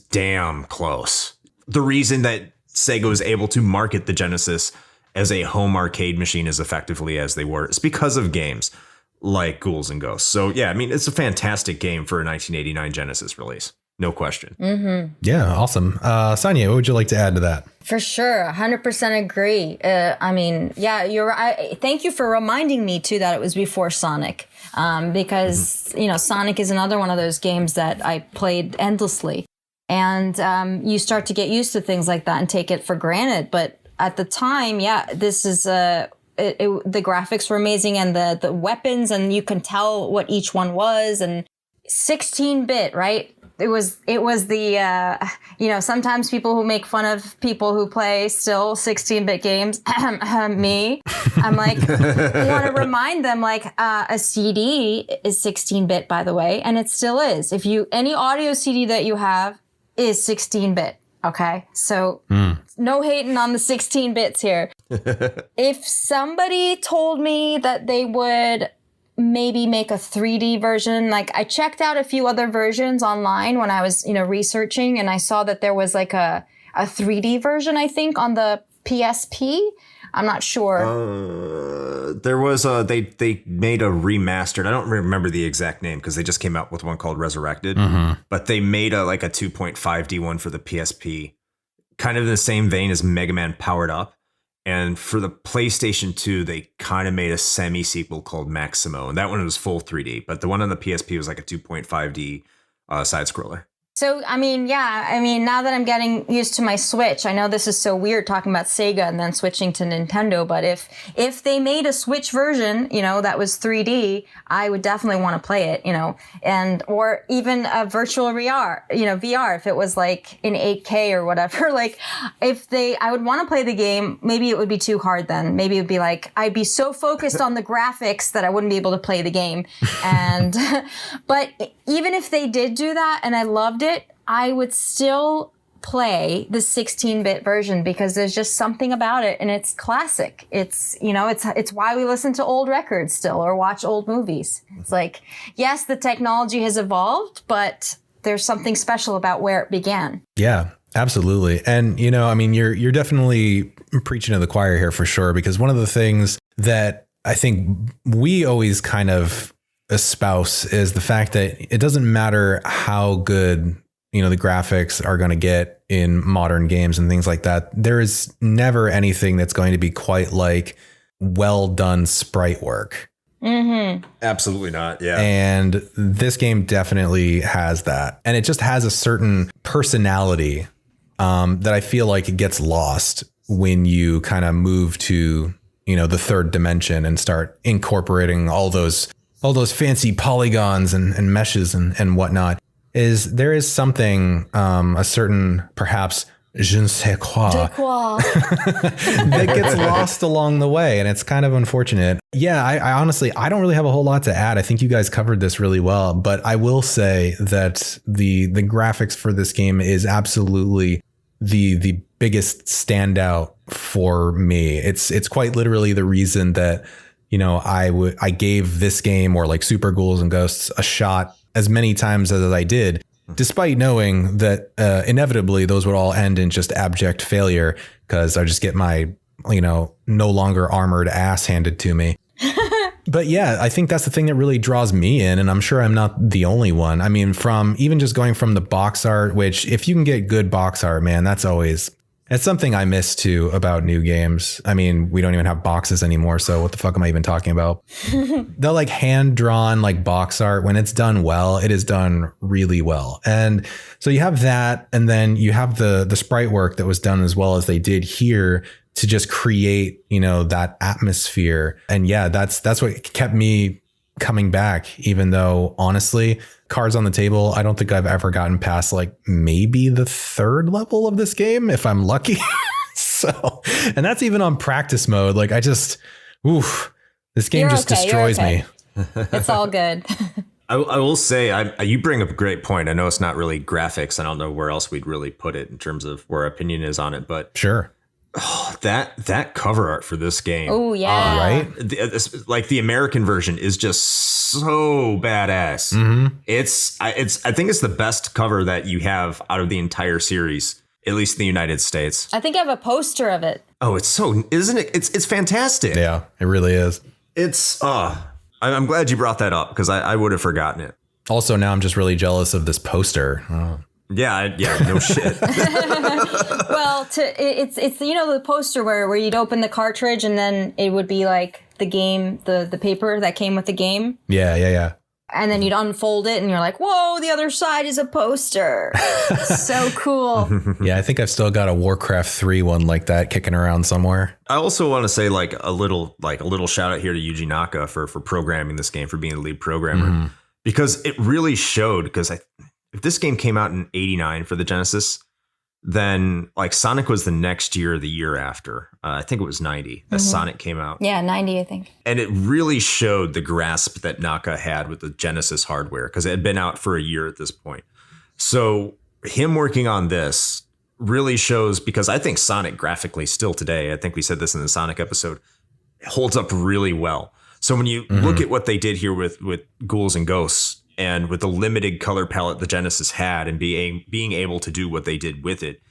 S1: damn close. The reason that Sega was able to market the Genesis as a home arcade machine as effectively as they were, it's because of games like Ghouls and Ghosts. So yeah, I mean, it's a fantastic game for a 1989 Genesis release. No question.
S2: Yeah, awesome. Saniyé, what would you like to add to that?
S3: For sure, 100% agree. I mean, yeah, you're right. Thank you for reminding me too that it was before Sonic, because you know, Sonic is another one of those games that I played endlessly, and you start to get used to things like that and take it for granted. But at the time, yeah, this is the graphics were amazing, and the weapons, and you can tell what each one was, and 16-bit, right? It was the, you know, sometimes people who make fun of people who play still 16-bit games, me, I'm like, I want to remind them, like, a CD is 16-bit, by the way, and it still is. Any audio CD that you have is 16-bit, okay? So no hating on the 16 bits here. If somebody told me that they would maybe make a 3D version. Like, I checked out a few other versions online when I was, you know, researching, and I saw that there was like a 3D version, I think, on the PSP. I'm not sure.
S1: There was they made a remastered. I don't remember the exact name because they just came out with one called Resurrected. But they made a 2.5D one for the PSP, kind of in the same vein as Mega Man Powered Up. And for the PlayStation 2, they kind of made a semi-sequel called Maximo. And that one was full 3D. But the one on the PSP was like a 2.5D side-scroller.
S3: So, I mean, yeah, I mean, now that I'm getting used to my Switch, I know this is so weird talking about Sega and then switching to Nintendo, but if they made a Switch version, you know, that was 3D, I would definitely want to play it, you know, or even a virtual VR, you know, VR, if it was like in 8K or whatever, like I would want to play the game. Maybe it would be too hard then. Maybe it would be like, I'd be so focused on the graphics that I wouldn't be able to play the game. And, but even if they did do that and I loved it, I would still play the 16-bit version because there's just something about it and it's classic. It's, you know, it's why we listen to old records still or watch old movies. It's like, yes, the technology has evolved, but there's something special about where it began.
S2: Yeah, absolutely. And, you know, I mean, you're definitely preaching to the choir here for sure, because one of the things that I think we always kind of espouse is the fact that it doesn't matter how good, you know, the graphics are going to get in modern games and things like that. There is never anything that's going to be quite like well done sprite work.
S1: Absolutely not. Yeah.
S2: And this game definitely has that. And it just has a certain personality that I feel like it gets lost when you kind of move to, you know, the third dimension and start incorporating all those fancy polygons and meshes and whatnot. There is something, a certain perhaps je ne sais quoi that gets lost along the way. And it's kind of unfortunate. Yeah, I honestly, I don't really have a whole lot to add. I think you guys covered this really well, but I will say that the graphics for this game is absolutely the biggest standout for me. It's quite literally the reason that, you know, I gave this game or like Super Ghouls and Ghosts a shot as many times as I did, despite knowing that inevitably those would all end in just abject failure because I just get my, you know, no longer armored ass handed to me. But yeah, I think that's the thing that really draws me in, and I'm sure I'm not the only one. I mean, from even just going from the box art, which if you can get good box art, man, it's something I miss too about new games. I mean, we don't even have boxes anymore, so what the fuck am I even talking about? The like hand-drawn like box art, when it's done well, it is done really well. And so you have that, and then you have the sprite work that was done as well as they did here to just create, that atmosphere. And yeah, that's what kept me coming back, even though honestly, cards on the table, I don't think I've ever gotten past like maybe the 3rd level of this game if I'm lucky. So, and that's even on practice mode. Like this game just destroys me.
S3: It's all good.
S1: I will say, you bring up a great point. I know it's not really graphics. I don't know where else we'd really put it in terms of where our opinion is on it, but
S2: sure.
S1: Oh, that cover art for this game.
S3: Oh yeah.
S2: Right.
S1: Like the American version is just so badass.
S2: Mm-hmm.
S1: I think it's the best cover that you have out of the entire series, at least in the United States.
S3: I think I have a poster of it.
S1: Oh, isn't it? It's fantastic.
S2: Yeah, it really is.
S1: I'm glad you brought that up because I would have forgotten it.
S2: Also, now I'm just really jealous of this poster. Oh.
S1: Yeah, no shit.
S3: Well, it's the poster where you'd open the cartridge and then it would be like the game, the paper that came with the game.
S2: Yeah.
S3: And then you'd unfold it and you're like, whoa, the other side is a poster. So cool.
S2: Yeah, I think I've still got a Warcraft 3 one like that kicking around somewhere.
S1: I also want to say like a little shout out here to Yuji Naka for programming this game, for being the lead programmer, because it really showed. Because if this game came out in '89 for the Genesis, then like Sonic was the next year or the year after. I think it was 90 that Sonic came out.
S3: Yeah, 90, I think.
S1: And it really showed the grasp that Naka had with the Genesis hardware, because it had been out for a year at this point. So him working on this really shows, because I think Sonic graphically still today, I think we said this in the Sonic episode, holds up really well. So when you look at what they did here with Ghouls and Ghosts, and with the limited color palette the Genesis had, and being able to do what they did with it,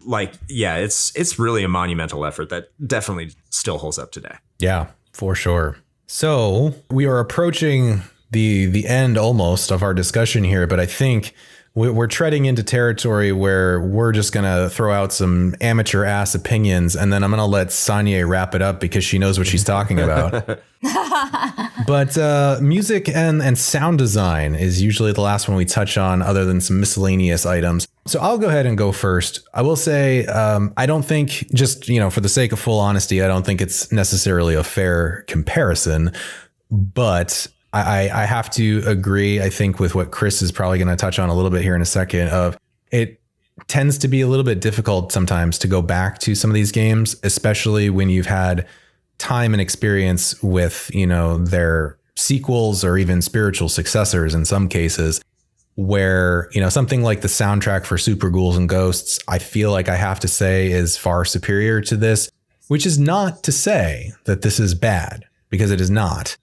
S1: like, yeah, it's really a monumental effort that definitely still holds up today.
S2: Yeah, for sure. So we are approaching the end almost of our discussion here, but I think we're treading into territory where we're just going to throw out some amateur ass opinions, and then I'm going to let Saniyé wrap it up because she knows what she's talking about. But music and sound design is usually the last one we touch on, other than some miscellaneous items. So I'll go ahead and go first. I will say, I don't think, just, for the sake of full honesty, I don't think it's necessarily a fair comparison, but I have to agree, I think, with what Chris is probably going to touch on a little bit here in a second, of it tends to be a little bit difficult sometimes to go back to some of these games, especially when you've had time and experience with, their sequels or even spiritual successors in some cases, where, something like the soundtrack for Super Ghouls and Ghosts, I feel like I have to say is far superior to this, which is not to say that this is bad, because it is not.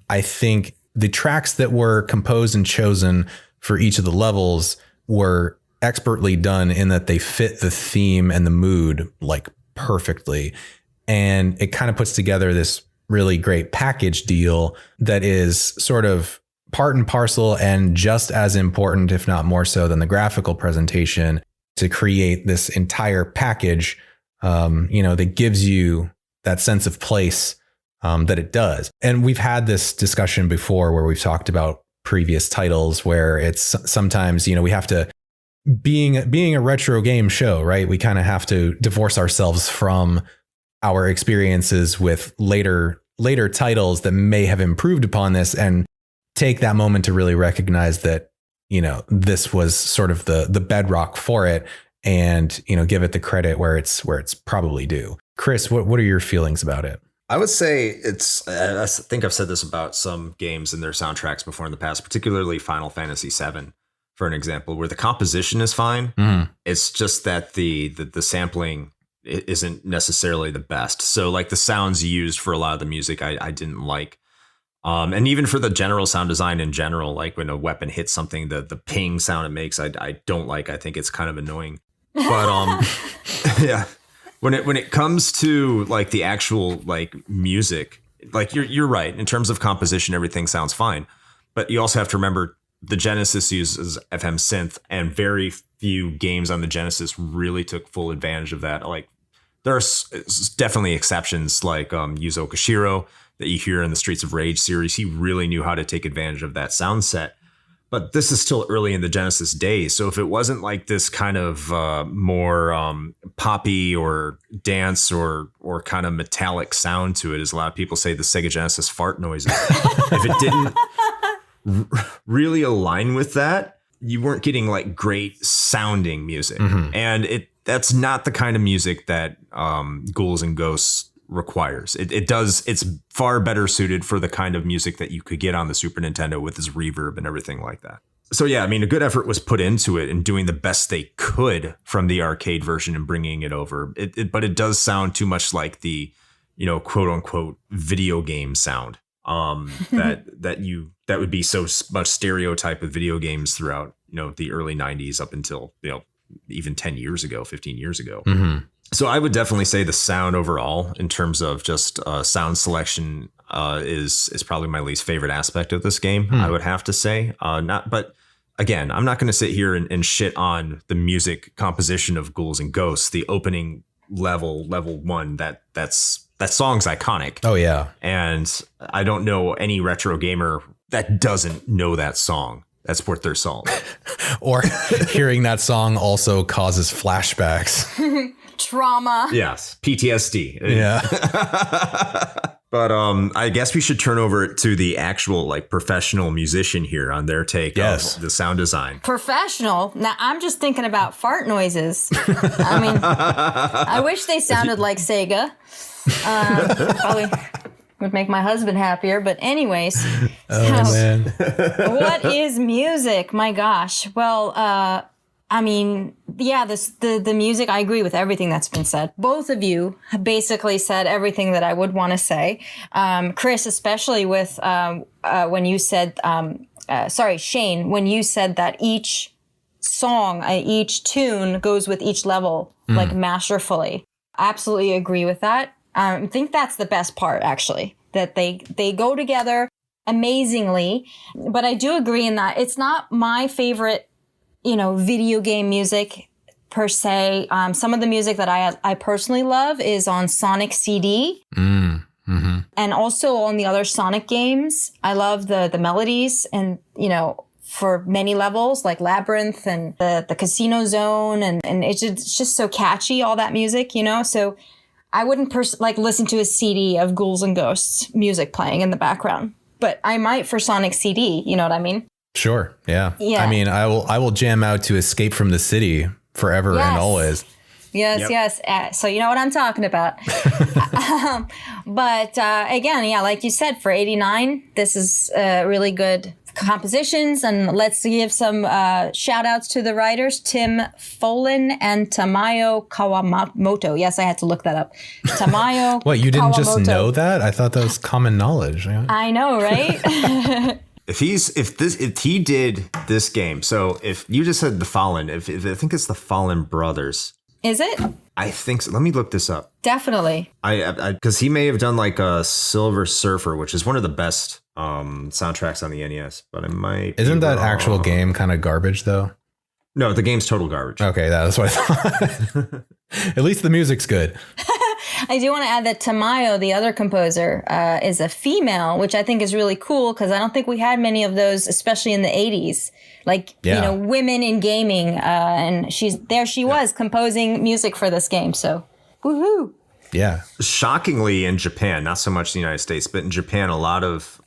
S2: I think the tracks that were composed and chosen for each of the levels were expertly done, in that they fit the theme and the mood like perfectly. And it kind of puts together this really great package deal that is sort of part and parcel, and just as important, if not more so, than the graphical presentation, to create this entire package, that gives you that sense of place that it does. And we've had this discussion before where we've talked about previous titles where it's sometimes, we have to, being a retro game show, right? We kind of have to divorce ourselves from our experiences with later titles that may have improved upon this, and take that moment to really recognize that, this was sort of the bedrock for it, and, give it the credit where it's probably due. Chris, what are your feelings about it?
S1: I would say I think I've said this about some games and their soundtracks before in the past, particularly Final Fantasy VII, for an example, where the composition is fine. It's just that the sampling isn't necessarily the best. So like the sounds used for a lot of the music, I didn't like. And even for the general sound design in general, like when a weapon hits something, the ping sound it makes, I don't like. I think it's kind of annoying. But yeah. When it comes to like the actual like music, like you're right. In terms of composition, everything sounds fine. But you also have to remember the Genesis uses FM synth, and very few games on the Genesis really took full advantage of that. Like there are definitely exceptions, like Yuzo Koshiro that you hear in the Streets of Rage series. He really knew how to take advantage of that sound set. But this is still early in the Genesis days. So if it wasn't like this kind of more poppy or dance or kind of metallic sound to it, as a lot of people say, the Sega Genesis fart noises, if it didn't really align with that, you weren't getting like great sounding music. Mm-hmm. And that's not the kind of music that Ghouls and Ghosts requires. It's far better suited for the kind of music that you could get on the Super Nintendo with this reverb and everything like that. So yeah, I mean, a good effort was put into it and doing the best they could from the arcade version and bringing it over. But it does sound too much like the, quote unquote video game sound that would be so much stereotype of video games throughout, the early 90s up until, even 10 years ago, 15 years ago. Mm-hmm. So I would definitely say the sound overall, in terms of just sound selection, is probably my least favorite aspect of this game. I would have to say, but again, I'm not going to sit here and shit on the music composition of Ghouls and Ghosts. The opening level 1, that song's iconic.
S2: Oh yeah,
S1: and I don't know any retro gamer that doesn't know that song. That's worth their salt.
S2: Or hearing that song also causes flashbacks.
S3: Trauma.
S1: Yes. PTSD.
S2: Yeah.
S1: But I guess we should turn over to the actual like professional musician here on their take of the sound design.
S3: Professional? Now I'm just thinking about fart noises. I mean, I wish they sounded like Sega. Probably would make my husband happier. But anyways.
S2: Oh, man.
S3: What is music? My gosh. Well, I mean, yeah, the music, I agree with everything that's been said. Both of you have basically said everything that I would want to say. Chris, especially with when you said, Shane, when you said that each song, each tune goes with each level, like masterfully. I absolutely agree with that. I think that's the best part, actually, that they go together amazingly. But I do agree in that it's not my favorite video game music per se. Some of the music that I personally love is on Sonic CD. Mm-hmm. And also on the other Sonic games. I love the melodies and, for many levels like Labyrinth and the Casino Zone. And it's just so catchy, all that music, So I wouldn't listen to a CD of Ghouls and Ghosts music playing in the background. But I might for Sonic CD, you know what I mean?
S2: Sure. Yeah. I mean, I will jam out to Escape from the City forever and always.
S3: Yes. So you know what I'm talking about. But again, yeah, like you said, for 89, this is really good compositions. And let's give some shout outs to the writers, Tim Follin and Tamayo Kawamoto. Yes, I had to look that up. Tamayo
S2: What, you didn't just know that? I thought that was common knowledge. Yeah.
S3: I know, right?
S1: If he did this game, so if you just said the Fallen, if I think it's the Fallen Brothers.
S3: Is it?
S1: I think so. Let me look this up.
S3: Definitely.
S1: I because he may have done like a Silver Surfer, which is one of the best soundtracks on the NES, but I might.
S2: Isn't that actual game kind of garbage though?
S1: No, the game's total garbage.
S2: Okay, that's what I thought. At least the music's good.
S3: I do want to add that Tamayo, the other composer, is a female, which I think is really cool because I don't think we had many of those, especially in the 80s. Like, women in gaming. And she was composing music for this game. So, woohoo.
S2: Yeah.
S1: Shockingly, in Japan, not so much the United States, but in Japan, a lot of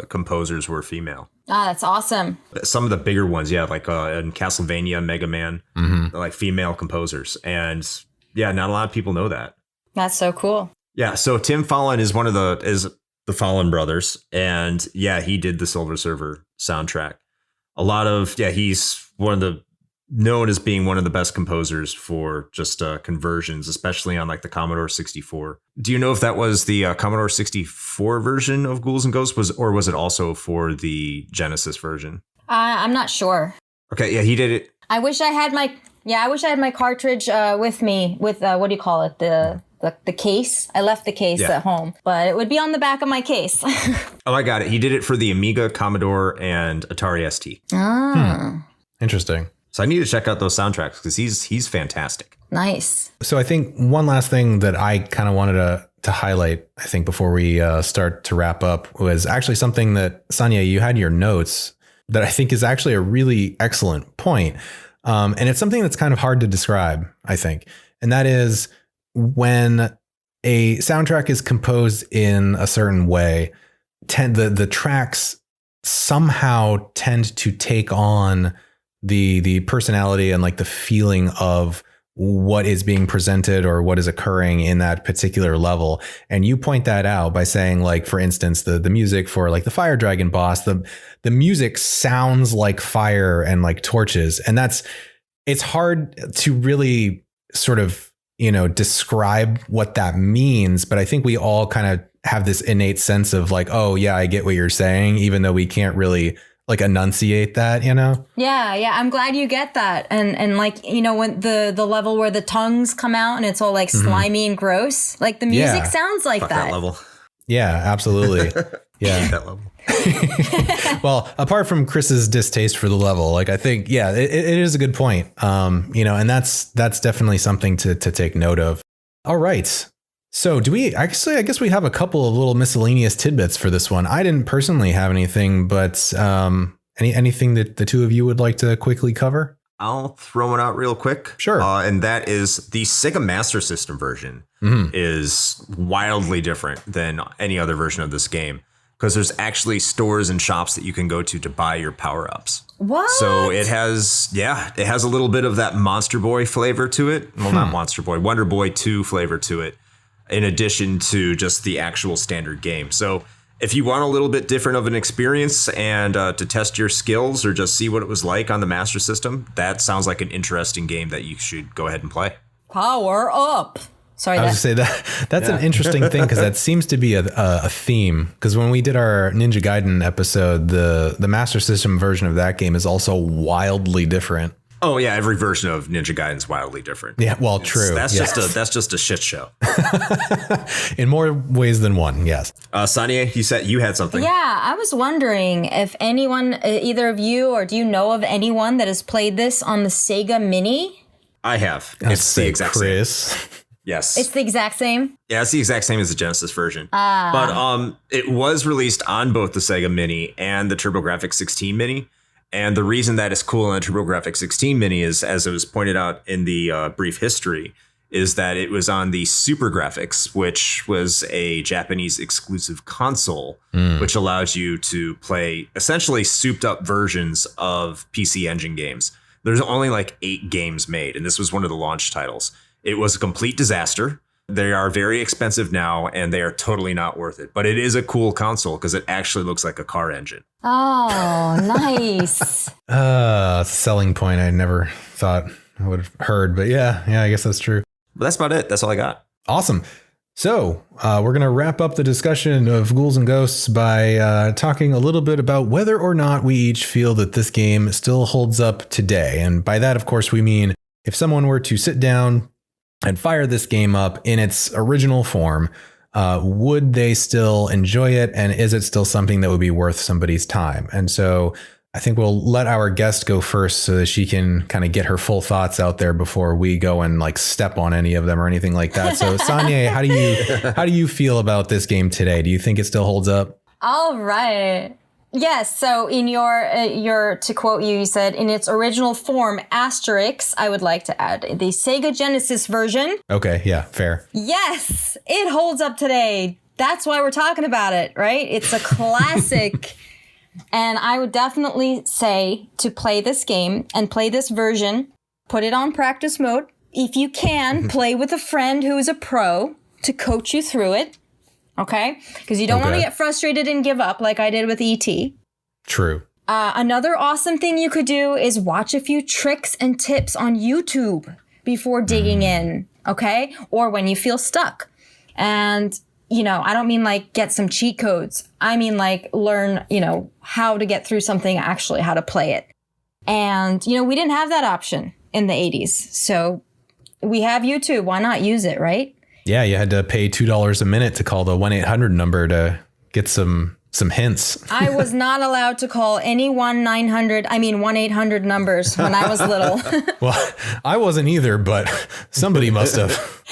S1: composers were female.
S3: Ah, that's awesome.
S1: Some of the bigger ones, like in Castlevania, Mega Man, like female composers. And yeah, not a lot of people know that.
S3: That's so cool.
S1: Yeah, so Tim Follin is the Follin brothers, and yeah, he did the Silver Surfer soundtrack. He's known as being one of the best composers for just conversions, especially on like the Commodore 64. Do you know if that was the Commodore 64 version of Ghouls and Ghosts, or was it also for the Genesis version?
S3: I'm not sure.
S1: Okay, yeah, he did it.
S3: I wish I had my cartridge with me with what do you call it? the case. I left the case at home, but it would be on the back of my case.
S1: Oh, I got it. He did it for the Amiga, Commodore, and Atari ST.
S2: Interesting.
S1: So I need to check out those soundtracks because he's fantastic.
S3: Nice.
S2: So I think one last thing that I kind of wanted to highlight, I think, before we start to wrap up was actually something that, Saniyé, you had in your notes that I think is actually a really excellent point. And it's something that's kind of hard to describe, I think. And that is when a soundtrack is composed in a certain way, the tracks somehow tend to take on the personality and like the feeling of what is being presented or what is occurring in that particular level. And you point that out by saying, like, for instance, the music for like the Fire Dragon boss, the music sounds like fire and like torches. And it's hard to really sort of, describe what that means. But I think we all kind of have this innate sense of like, oh yeah, I get what you're saying, even though we can't really like enunciate that,
S3: Yeah. I'm glad you get that. And like, when the level where the tongues come out and it's all like slimy and gross, like the music sounds like that
S1: level.
S2: Yeah, absolutely. Yeah.
S1: That level.
S2: Well, apart from Chris's distaste for the level, like I think, it is a good point. And that's definitely something to take note of. All right. So I guess we have a couple of little miscellaneous tidbits for this one. I didn't personally have anything, but anything that the two of you would like to quickly cover?
S1: I'll throw one out real quick.
S2: Sure.
S1: And that is the Sega Master System version is wildly different than any other version of this game because there's actually stores and shops that you can go to buy your power-ups.
S3: What?
S1: So it has a little bit of that Monster Boy flavor to it. Well, not Monster Boy, Wonder Boy 2 flavor to it, in addition to just the actual standard game. So if you want a little bit different of an experience and to test your skills or just see what it was like on the Master System, that sounds like an interesting game that you should go ahead and play.
S3: Power up. Sorry,
S2: I was going to say that's an interesting thing because that seems to be a theme. Because when we did our Ninja Gaiden episode, the Master System version of that game is also wildly different.
S1: Oh yeah, every version of Ninja Gaiden is wildly different.
S2: Yeah, well, true.
S1: That's just a shit show.
S2: In more ways than one, yes.
S1: Saniyé, you said you had something.
S3: Yeah, I was wondering if anyone, either of you, or do you know of anyone that has played this on the Sega Mini?
S1: I have. It's the exact
S2: Chris.
S1: same. Yes.
S3: It's the exact same?
S1: Yeah, it's the exact same as the Genesis version. But it was released on both the Sega Mini and the TurboGrafx 16 Mini. And the reason that is cool on the TurboGrafx 16 Mini is, as it was pointed out in the brief history, is that it was on the Super Graphics, which was a Japanese exclusive console, which allows you to play essentially souped up versions of PC Engine games. There's only like 8 games made, and this was one of the launch titles. It was a complete disaster. They are very expensive now, and they are totally not worth it. But it is a cool console because it actually looks like a car engine.
S3: Oh, nice.
S2: It's a selling point I never thought I would have heard. But yeah, I guess that's true.
S1: But that's about it. That's all I got.
S2: Awesome. So we're going to wrap up the discussion of Ghouls and Ghosts by talking a little bit about whether or not we each feel that this game still holds up today. And by that, of course, we mean if someone were to sit down and fire this game up in its original form, would they still enjoy it? And is it still something that would be worth somebody's time? And so I think we'll let our guest go first so that she can kind of get her full thoughts out there before we go and like step on any of them or anything like that. So Saniyé, how do you feel about this game today? Do you think it still holds up?
S3: All right. Yes. So in your to quote you, you said in its original form, asterisk, I would like to add the Sega Genesis version.
S2: Okay. Yeah. Fair.
S3: Yes, it holds up today. That's why we're talking about it, right? It's a classic. And I would definitely say to play this game and play this version, put it on practice mode. If you can, play with a friend who is a pro to coach you through it. Okay? Because you don't want to get frustrated and give up like I did with E.T.
S2: True.
S3: Another awesome thing you could do is watch a few tricks and tips on YouTube before digging in, okay? Or when you feel stuck. And, I don't mean like get some cheat codes. I mean like learn, how to get through something, actually how to play it. And, we didn't have that option in the 80s. So we have YouTube. Why not use it, right?
S2: Yeah, you had to pay $2 a minute to call the 1-800 number to get some hints.
S3: I was not allowed to call any 1-800 numbers when I was little.
S2: Well, I wasn't either, but somebody must have.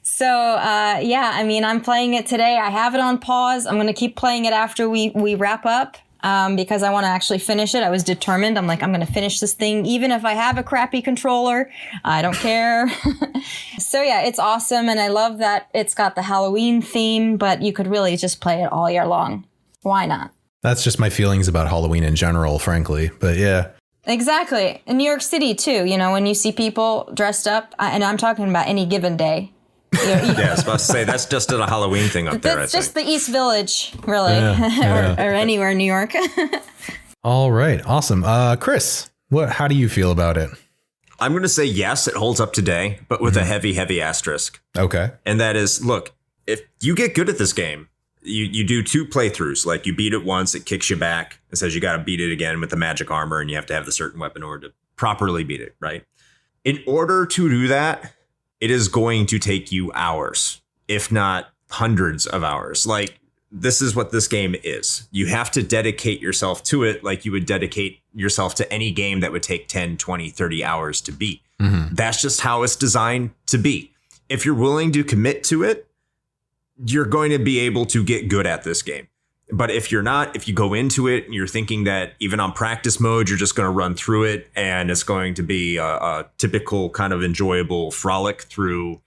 S3: So, yeah, I mean, I'm playing it today. I have it on pause. I'm going to keep playing it after we wrap up because I want to actually finish it. I was determined. I'm like, I'm going to finish this thing, even if I have a crappy controller. I don't care. So, yeah, it's awesome. And I love that it's got the Halloween theme, but you could really just play it all year long. Why not?
S2: That's just my feelings about Halloween in general, frankly. But yeah.
S3: Exactly. In New York City, too, you know, when you see people dressed up, and I'm talking about any given day.
S1: Yeah, I was about to say, that's just a Halloween thing up there,
S3: That's just the East Village, really, or anywhere in New York.
S2: All right. Awesome. Chris, how do you feel about it?
S1: I'm going to say yes, it holds up today, but with a heavy, heavy asterisk.
S2: Okay.
S1: And that is, look, if you get good at this game, you do 2 playthroughs. Like, you beat it once, it kicks you back. It says you got to beat it again with the magic armor, and you have to have the certain weapon in order to properly beat it, right? In order to do that, it is going to take you hours, if not hundreds of hours. Like, this is what this game is. You have to dedicate yourself to it like you would dedicate yourself to any game that would take 10, 20, 30 hours to beat. Mm-hmm. That's just how it's designed to be. If you're willing to commit to it, you're going to be able to get good at this game. But if you're not, if you go into it and you're thinking that even on practice mode, you're just going to run through it and it's going to be a typical kind of enjoyable frolic through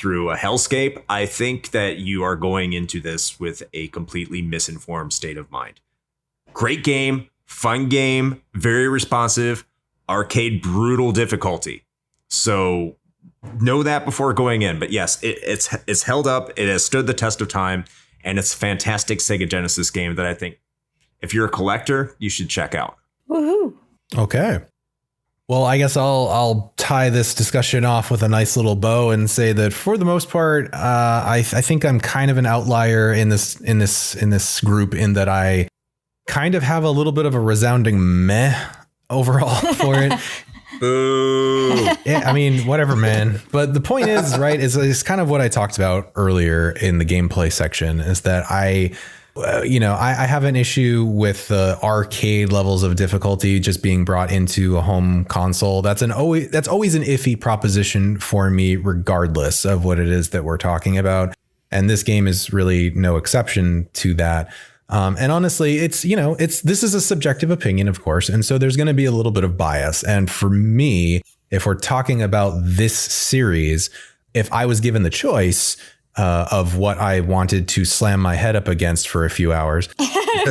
S1: a hellscape, I think that you are going into this with a completely misinformed state of mind. Great game, fun game, very responsive, arcade brutal difficulty. So know that before going in. But yes, it's held up. It has stood the test of time. And it's a fantastic Sega Genesis game that I think if you're a collector, you should check out.
S3: Woohoo.
S2: Okay. Well, I guess I'll tie this discussion off with a nice little bow and say that for the most part, I think I'm kind of an outlier in this group in that I kind of have a little bit of a resounding meh overall for it.
S1: Boo.
S2: Yeah, I mean, whatever, man. But the point is, right, is kind of what I talked about earlier in the gameplay section is that I have an issue with the arcade levels of difficulty just being brought into a home console. That's always an iffy proposition for me, regardless of what it is that we're talking about. And this game is really no exception to that. And honestly, this is a subjective opinion, of course. And so there's going to be a little bit of bias. And for me, if we're talking about this series, if I was given the choice of what I wanted to slam my head up against for a few hours,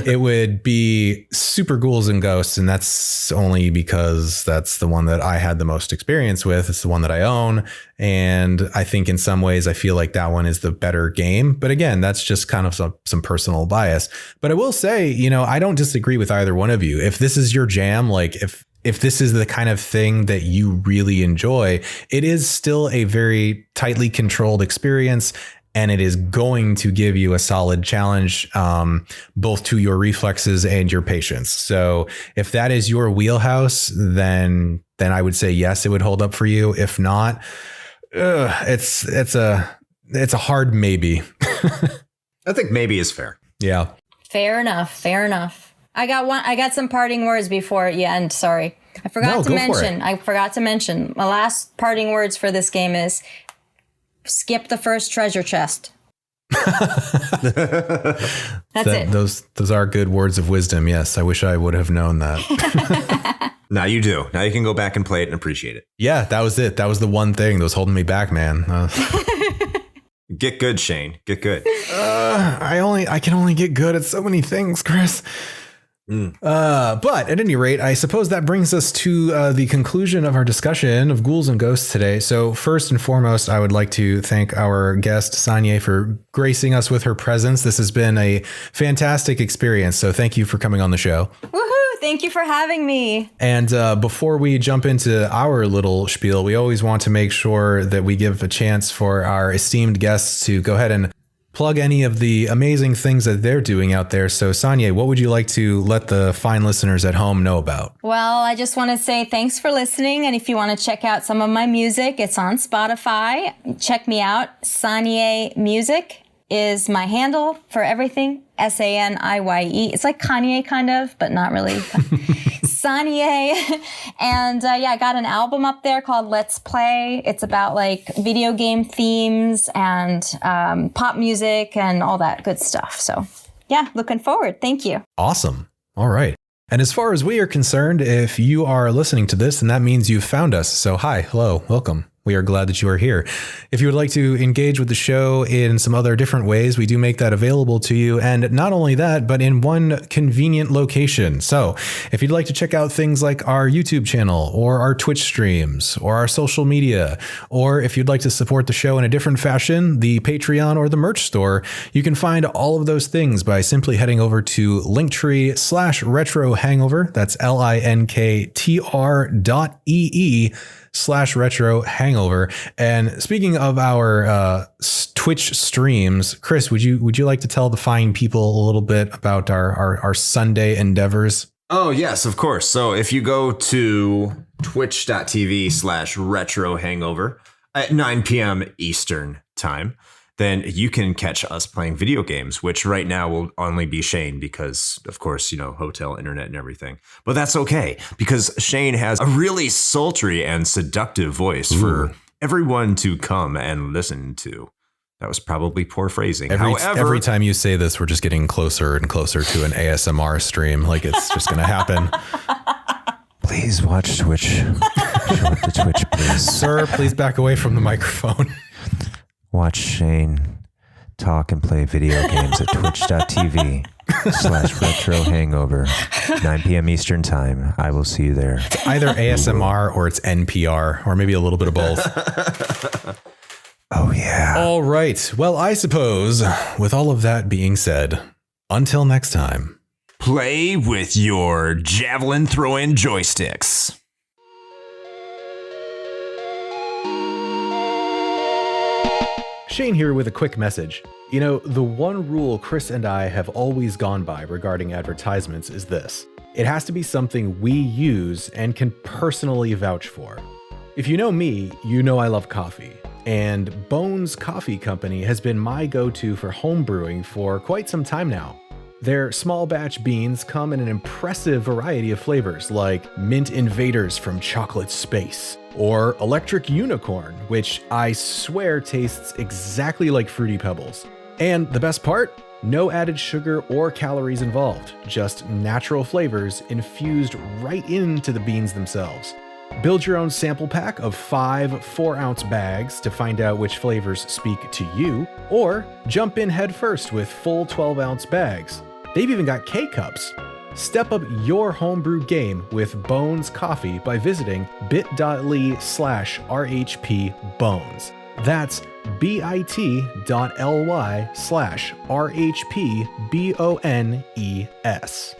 S2: it would be Super Ghouls and Ghosts. And that's only because that's the one that I had the most experience with. It's the one that I own. And I think in some ways I feel like that one is the better game. But again, that's just kind of some personal bias. But I will say, I don't disagree with either one of you. If this is your jam, like if this is the kind of thing that you really enjoy, it is still a very tightly controlled experience. And it is going to give you a solid challenge, both to your reflexes and your patience. So if that is your wheelhouse, then I would say, yes, it would hold up for you. If not, it's a hard maybe.
S1: I think maybe is fair.
S2: Yeah.
S3: Fair enough. I got some parting words before you end. Sorry. I forgot to mention my last parting words for this game is skip the first treasure chest. That's it.
S2: Those are good words of wisdom. Yes. I wish I would have known that.
S1: Now you do. Now you can go back and play it and appreciate it.
S2: Yeah, that was it. That was the one thing that was holding me back, man.
S1: Get good, Shane. Get good.
S2: I can only get good at so many things, Chris. But at any rate, I suppose that brings us to the conclusion of our discussion of Ghouls and Ghosts today. So first and foremost, I would like to thank our guest, Saniyé, for gracing us with her presence. This has been a fantastic experience. So thank you for coming on the show.
S3: Woohoo! Thank you for having me.
S2: And before we jump into our little spiel, we always want to make sure that we give a chance for our esteemed guests to go ahead and plug any of the amazing things that they're doing out there. So Saniyé, what would you like to let the fine listeners at home know about?
S3: Well, I just want to say thanks for listening. And if you want to check out some of my music, it's on Spotify. Check me out. Saniyé Music is my handle for everything. Saniyé. It's like Kanye kind of, but not really. Saniyé. And I got an album up there called Let's Play. It's about like video game themes and pop music and all that good stuff. So yeah, looking forward. Thank you.
S2: Awesome. All right. And as far as we are concerned, if you are listening to this, then that means you've found us. So hi, hello, welcome. We are glad that you are here. If you would like to engage with the show in some other different ways, we do make that available to you. And not only that, but in one convenient location. So if you'd like to check out things like our YouTube channel or our Twitch streams or our social media, or if you'd like to support the show in a different fashion, the Patreon or the merch store, you can find all of those things by simply heading over to linktree/retro hangover. That's linktr.ee/retro hangover. And speaking of our Twitch streams, Chris, would you like to tell the fine people a little bit about our Sunday endeavors?
S1: Oh, yes, of course. So if you go to twitch.tv/retro hangover at 9 p.m. Eastern time, then you can catch us playing video games, which right now will only be Shane because, of course, hotel, internet and everything. But that's okay because Shane has a really sultry and seductive voice for everyone to come and listen to. That was probably poor phrasing.
S2: Every time you say this, we're just getting closer and closer to an ASMR stream. Like it's just going to happen.
S4: Please watch Twitch. Show up to Twitch, please.
S2: Sir, please back away from the microphone.
S4: Watch Shane talk and play video games at twitch.tv/retro hangover, 9 p.m. Eastern time. I will see you there.
S2: It's either ASMR or it's NPR or maybe a little bit of both.
S4: Oh, yeah.
S2: All right. Well, I suppose with all of that being said, until next time.
S1: Play with your javelin throwing joysticks.
S2: Shane here with a quick message. The one rule Chris and I have always gone by regarding advertisements is this. It has to be something we use and can personally vouch for. If you know me, you know I love coffee. And Bones Coffee Company has been my go-to for home brewing for quite some time now. Their small batch beans come in an impressive variety of flavors like Mint Invaders from Chocolate Space, or Electric Unicorn, which I swear tastes exactly like Fruity Pebbles. And the best part? No added sugar or calories involved, just natural flavors infused right into the beans themselves. Build your own sample pack of 5 4-ounce bags to find out which flavors speak to you, or jump in head first with full 12-ounce bags. They've even got K-Cups. Step up your homebrew game with Bones Coffee by visiting bit.ly/RHPBones. That's bit.ly/RHPBONES.